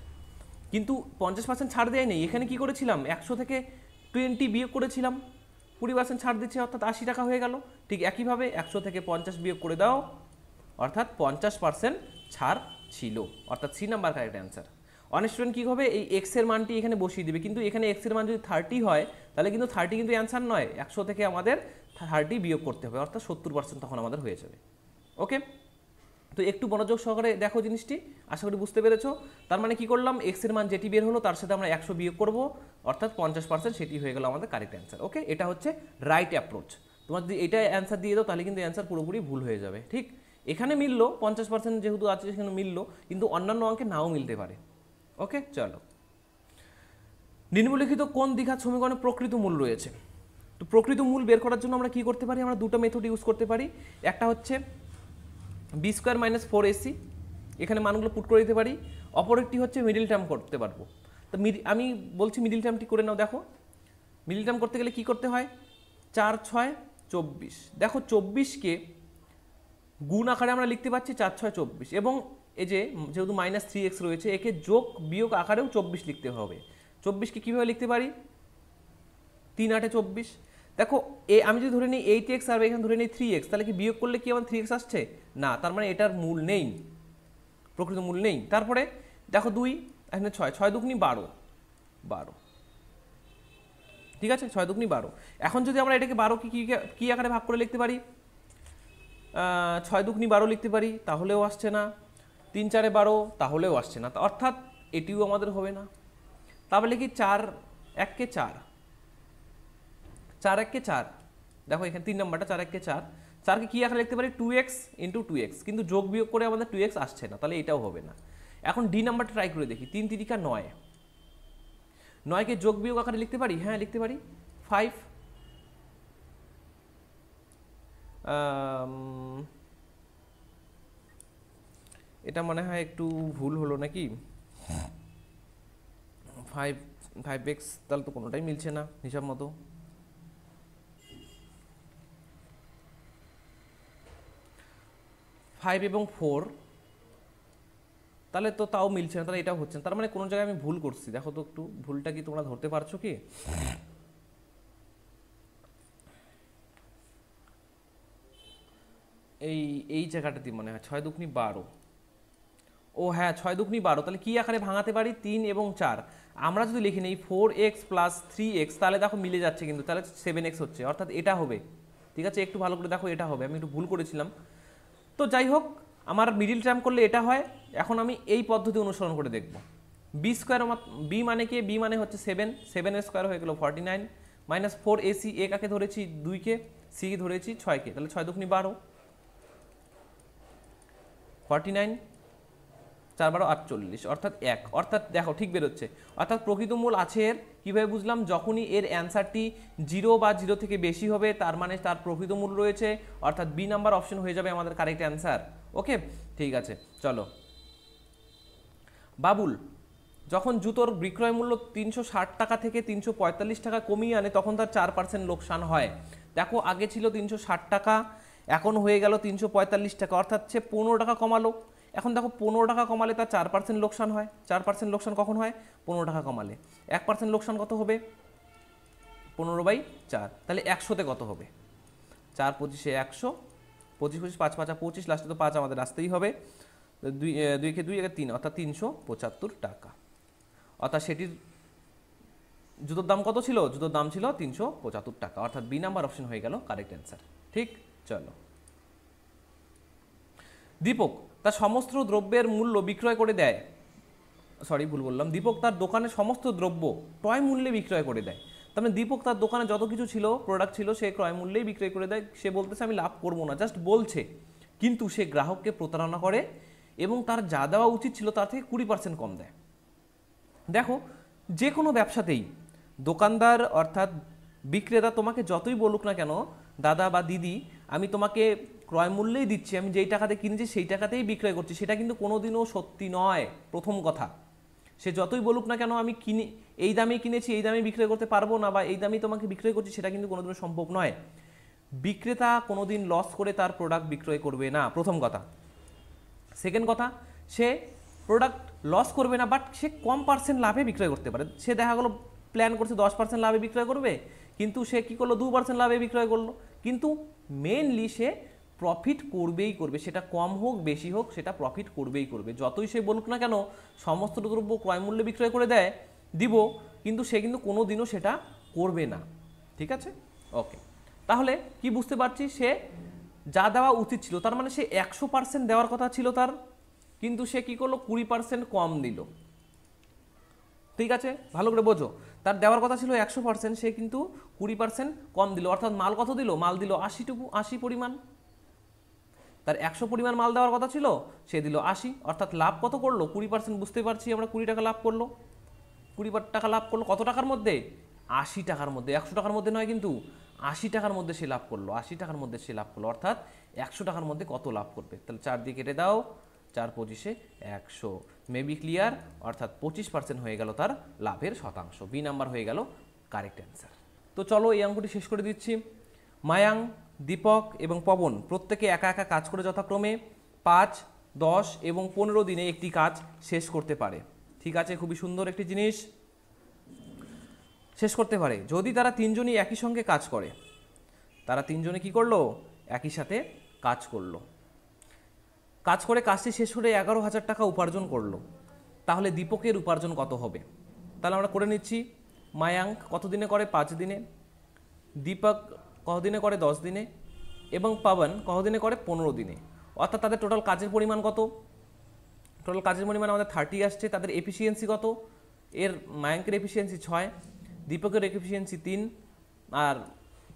কিন্তু 50% ছাড় দেয় নেই, এখানে কি করেছিলাম? 100 থেকে 20 বিয়োগ করেছিলাম, 20% ছাড় দিচ্ছে, অর্থাৎ 80 টাকা হয়ে গেল। ঠিক একইভাবে 100 থেকে 50 বিয়োগ করে দাও, অর্থাৎ 50% ছাড় ছিল, অর্থাৎ সি নাম্বার কারেক্ট অ্যান্সার। অনেক স্টুডেন্ট কী হবে, এই এক্স এর মানটি এখানে বসিয়ে দিবে, কিন্তু এখানে এক্স এর মান যদি 30 হয় তাহলে কিন্তু 30 কিন্তু অ্যান্সার নয়, 100 থেকে আমাদের 30 বিয়োগ করতে হবে, অর্থাৎ 70% তখন আমাদের হয়ে যাবে। ওকে, তো একটু মনোযোগ সহকারে দেখো জিনিসটি, আশা করি বুঝতে পেরেছো। তার মানে কি করলাম, এক্স এর মান যেটি বের হলো তার সাথে আমরা 100 বিয়োগ করব, অর্থাৎ 50%, সেটি হয়ে গেল আমাদের কারেক্ট অ্যান্সার। ওকে, এটা হচ্ছে রাইট অ্যাপ্রোচ। তোমার যদি এটা অ্যান্সার দিয়ে দাও তাহলে কিন্তু অ্যান্সার পুরোপুরি ভুল হয়ে যাবে। ঠিক এখানে মিললো 50% যেহেতু আছে সেখানে মিললো, কিন্তু অন্যান্য অঙ্কে নাও মিলতে পারে। ওকে, চলো। নিম্নলিখিত কোন দ্বিঘাত সমীকরণে প্রকৃত মূল রয়েছে? তো প্রকৃত মূল বের করার জন্য আমরা কি করতে পারি? আমরা দুটো মেথড ইউজ করতে পারি। একটা হচ্ছে b² - 4ac, এখানে মানগুলো পুট করে দিতে পারি। অপর একটি হচ্ছে মিডিল টার্ম করতে পারবো। তো আমি বলছি মিডিল টার্মটি করে নাও। দেখো, মিডিল টার্ম করতে গেলে কি করতে হয়? 4 6 24। দেখো 24কে গুণ আকারে আমরা লিখতে পাচ্ছি 4 6 24, এবং এই যে যেহেতু -3x রয়েছে একে যোগ বিয়োগ আকারেও 24 লিখতে হবে। 24কে কীভাবে লিখতে পারি? 3 8 24। দেখো আমি যদি ধরে নিই 8x আর এখানে ধরে নিই 3x, তাহলে কি বিয়োগ করলে কি আমার 3x আসছে? না, তার মানে এটার মূল নেই, প্রকৃত মূল নেই। তারপরে দেখো 2, এখানে 6 6 দুগুণী 12 12, ঠিক আছে, 6 দুগুণী 12। এখন যদি আমরা এটাকে 12কে কি আকারে ভাগ করে লিখতে পারি? 6 দুগুণী 12 লিখতে পারি, তাহলেও আসছে না। 3 4 12, তাহলেও আসছে না, অর্থাৎ এটিও আমাদের হবে না। তাহলে কি 4 1 4, 4 1 4, দেখো এখানে 3 নাম্বারটা 4 1 4, 4কে কি আকারে লিখতে পারি? 2x × 2x, কিন্তু যোগ বিয়োগ করে আমাদের 2x আসছে না, তাহলে এটাও হবে না। এখন ডি নাম্বারটা ট্রাই করে দেখি। 3 3 9, 9কে যোগ বিয়োগ আকারে লিখতে পারি? হ্যাঁ, লিখতে পারি। 5 5 এটা মনে হয় একটু ভুল হলো নাকি, 5x, তাহলে তো কোনোটাই মিলছে না হিসাব মতো। ফাইভ এবং 4, তাহলে তো তাও মিলছে না, তাহলে এটাও হচ্ছে না, তার মানে কোনো জায়গায় আমি ভুল করছি। দেখো তো একটু ভুলটা কি তোমরা ধরতে পারছো কি? এই জায়গাটাতে মনে হয় 6 দুগুনি 12। ও হ্যাঁ, 6 দুগুনি 12, তাহলে কি আকারে ভাঙাতে পারি? 3 এবং 4। আমরা যদি লিখি নেই 4x প্লাস 3x, তাহলে দেখো মিলে যাচ্ছে কিন্তু, তাহলে 7x হচ্ছে, অর্থাৎ এটা হবে। ঠিক আছে, একটু ভালো করে দেখো, এটা হবে। আমি একটু ভুল করেছিলাম। তো যাই হোক, আমার মিডিল টার্ম করলে এটা হয়। এখন আমি এই পদ্ধতি অনুসরণ করে দেখব। বি স্কোয়ার, বি মানে কি? বি মানে হচ্ছে 7, 7 স্কোয়ার হয়ে গেল 49, মাইনাস 4ac, এ কাকে ধরেছি? 2কে, সি কে ধরেছি 6কে, তাহলে 6 দুগুনি 12, 49, 4 12 48, অর্থাৎ 1। অর্থাৎ দেখো ঠিক বেরোচ্ছে, অর্থাৎ প্রকৃত মূল আছে এর। কীভাবে বুঝলাম? যখনই এর অ্যান্সারটি 0 বা 0 থেকে বেশি হবে, তার মানে তার প্রকৃত মূল রয়েছে, অর্থাৎ বি নাম্বার অপশন হয়ে যাবে আমাদের কারেক্ট অ্যান্সার। ওকে, ঠিক আছে, চলো। বাবুল যখন জুতোর বিক্রয় মূল্য 360 টাকা থেকে 345 টাকা কমিয়ে আনে, তখন তার 4% লোকসান হয়। দেখো, আগে ছিল 360 টাকা, এখন হয়ে গেল 345 টাকা, অর্থাৎ সে 15 টাকা কমালো। এখন দেখো, 15 টাকা কমালে তার 4% লোকসান হয়। 4% লোকসান কখন হয়? 15 টাকা কমালে। 1% লোকসান কত হবে? 15/4, তাহলে 100তে কত হবে? 4 25 100, 25 25 5 5 25, লাস্টে তো 5 আমাদের আসতেই হবে। 2 কে 2 3, অর্থাৎ 375 টাকা। অর্থাৎ সেটির জুতোর দাম কত ছিল? জুতোর দাম ছিল 375 টাকা, অর্থাৎ বি নাম্বার অপশন হয়ে গেল কারেক্ট অ্যান্সার। ঠিক, চলো। দীপক তার সমস্ত দ্রব্যের মূল্য বিক্রয় করে দেয়, সরি ভুল বললাম, দীপক তার দোকানে সমস্ত দ্রব্য ক্রয় মূল্যে বিক্রয় করে দেয়। তার মানে দীপক তার দোকানে যত কিছু ছিল, প্রোডাক্ট ছিল, সে ক্রয় মূল্যেই বিক্রয় করে দেয়। সে বলতেছে আমি লাভ করবো না, জাস্ট বলছে, কিন্তু সে গ্রাহককে প্রতারণা করে এবং তার যা দেওয়া উচিত ছিল তার থেকে 20% কম দেয়। দেখো, যে কোনো ব্যবসাতেই দোকানদার অর্থাৎ বিক্রেতা তোমাকে যতই বলুক না কেন, দাদা বা দিদি আমি তোমাকে ক্রয় মূল্যেই দিচ্ছি, আমি যেই টাকাতে কিনেছি সেই টাকাতেই বিক্রয় করছি, সেটা কিন্তু কোনোদিনও সত্যি নয়। প্রথম কথা, সে যতই বলুক না কেন আমি কিনে এই দামেই কিনেছি, এই দামে বিক্রয় করতে পারবো না, বা এই দামেই তোমাকে বিক্রয় করছি, সেটা কিন্তু কোনোদিনও সম্ভব নয়। বিক্রেতা কোনোদিন লস করে তার প্রোডাক্ট বিক্রয় করবে না, প্রথম কথা। সেকেন্ড কথা, সে প্রোডাক্ট লস করবে না, বাট সে কম পার্সেন্ট লাভে বিক্রয় করতে পারে। সে দেখা গেলো প্ল্যান করছে 10% লাভে বিক্রয় করবে, কিন্তু সে কী করলো? 2% লাভে বিক্রয় করলো। কিন্তু মেনলি সে প্রফিট করবেই করবে, সেটা কম হোক বেশি হোক, সেটা প্রফিট করবেই করবে। যতই সে বলুক না কেন সমস্ত দ্রব্য ক্রয় মূল্যে বিক্রয় করে দেয়, দিব, কিন্তু সে কিন্তু কোনো দিনও সেটা করবে না। ঠিক আছে, ওকে। তাহলে কি বুঝতে পারছি? সে যা দেওয়া উচিত ছিল, তার মানে সে 100% দেওয়ার কথা ছিল তার, কিন্তু সে কি করলো? 20% কম দিল। ঠিক আছে, ভালো করে বোঝো, তার দেওয়ার কথা ছিল 100%, সে কিন্তু 20% কম দিল। অর্থাৎ মাল কত দিল? মাল দিল 80 পরিমাণ। তার 100 পরিমাণ মাল দেওয়ার কথা ছিল, সে দিল 80, অর্থাৎ লাভ কত করলো? 20%। বুঝতে পারছি আমরা, 20 টাকা লাভ করলো। 20 টাকা লাভ করলো কত টাকার মধ্যে? 80 টাকার মধ্যে। 100 টাকার মধ্যে নয় কিন্তু, 80 টাকার মধ্যে সে লাভ করলো। 80 টাকার মধ্যে সে লাভ করলো, অর্থাৎ 100 টাকার মধ্যে কত লাভ করবে? তাহলে 4 দিয়ে কেটে দাও, 4 25 100, মেবি ক্লিয়ার, অর্থাৎ 25% হয়ে গেল তার লাভের শতাংশ। বি নাম্বার হয়ে গেল কারেক্ট অ্যান্সার। তো চলো এই অঙ্কটি শেষ করে দিচ্ছি। মায়াং, দীপক এবং পবন প্রত্যেকে একা একা কাজ করে যথাক্রমে 5, 10 এবং 15 দিনে একটি কাজ শেষ করতে পারে। ঠিক আছে, খুবই সুন্দর একটি জিনিস, শেষ করতে পারে যদি তারা তিনজনই একই সঙ্গে কাজ করে। তারা তিনজনে কি করলো? একই সাথে কাজ করলো, কাজ করে কাজটি শেষ করে 11,000 টাকা উপার্জন করলো। তাহলে দীপকের উপার্জন কত হবে? তাহলে আমরা করে নিচ্ছি। মায়াঙ্ক কত দিনে করে? 5 দিনে। দীপক কত দিনে করে? 10 দিনে। এবং পাবন কত দিনে করে? 15 দিনে। অর্থাৎ তাদের টোটাল কাজের পরিমাণ কত? টোটাল কাজের পরিমাণ আমাদের 30 আসছে। তাদের এফিসিয়েন্সি কত? এর মায়াঙ্কের এফিসিয়েন্সি 6, দীপকের এফিসিয়েন্সি 3, আর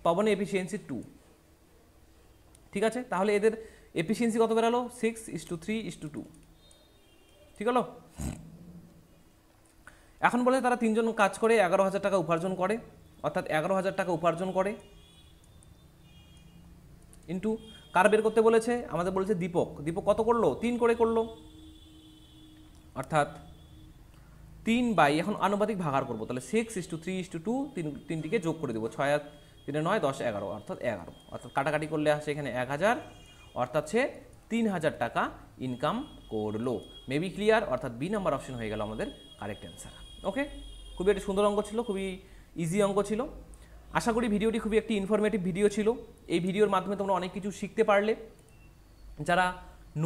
পবনের এফিসিয়েন্সি 2। ঠিক আছে, তাহলে এদের এফিসিয়েন্সি কত বেরালো? 6:3:2। ঠিক হলো? এখন বলে তারা তিনজন কাজ করে 11,000 টাকা উপার্জন করে, অর্থাৎ 11,000 টাকা উপার্জন করে ইন্টু কার বের করতে বলেছে? আমাদের বলেছে দীপক। দীপক কত করলো? 3 করে করলো। অর্থাৎ 3 এখন আনুপাতিক ভাগার করবো, তাহলে 6:3:2 তিনটিকে যোগ করে দেবো, 6 আর 3 9 10 11 অর্থাৎ 11, অর্থাৎ কাটাকাটি করলে আসে এখানে 1000, অর্থাৎ সে 3000 টাকা ইনকাম করলো। মেবি ক্লিয়ার, অর্থাৎ বি নাম্বার অপশন হয়ে গেল আমাদের কারেক্ট অ্যান্সার। ওকে, খুবই একটি সুন্দর অঙ্ক ছিল, খুবই ইজি অঙ্ক ছিল। আশা করি ভিডিওটি খুবই একটি ইনফরমেটিভ ভিডিও ছিল। এই ভিডিওর মাধ্যমে তোমরা অনেক কিছু শিখতে পারলে। যারা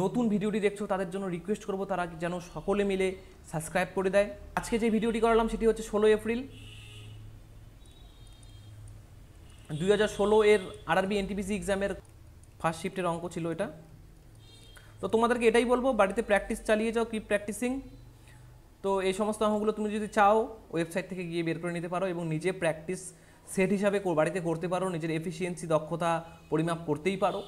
নতুন ভিডিওটি দেখছো তাদের জন্য রিকোয়েস্ট করবো তারা যেন সকলে মিলে সাবস্ক্রাইব করে দেয়। আজকে যে ভিডিওটি করালাম সেটি হচ্ছে 16 এপ্রিল 2016 এর আরআরবি এনটিপিসি এক্সামের ফার্স্ট শিফটের অঙ্ক ছিল এটা। তো তোমাদেরকে এটাই বলবো, বাড়িতে প্র্যাকটিস চালিয়ে যাও, কিপ প্র্যাকটিসিং। তো এই সমস্ত অঙ্কগুলো তুমি যদি চাও ওয়েবসাইট থেকে গিয়ে বের করে নিতে পারো এবং নিজে প্র্যাকটিস সেট হিসাবে বাড়িতে করতে পারো, নিজের এফিসিয়েন্সি দক্ষতা পরিমাপ করতেই পারো।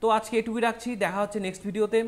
তো আজকে এটুকুই রাখছি, দেখা হচ্ছে নেক্সট ভিডিওতে।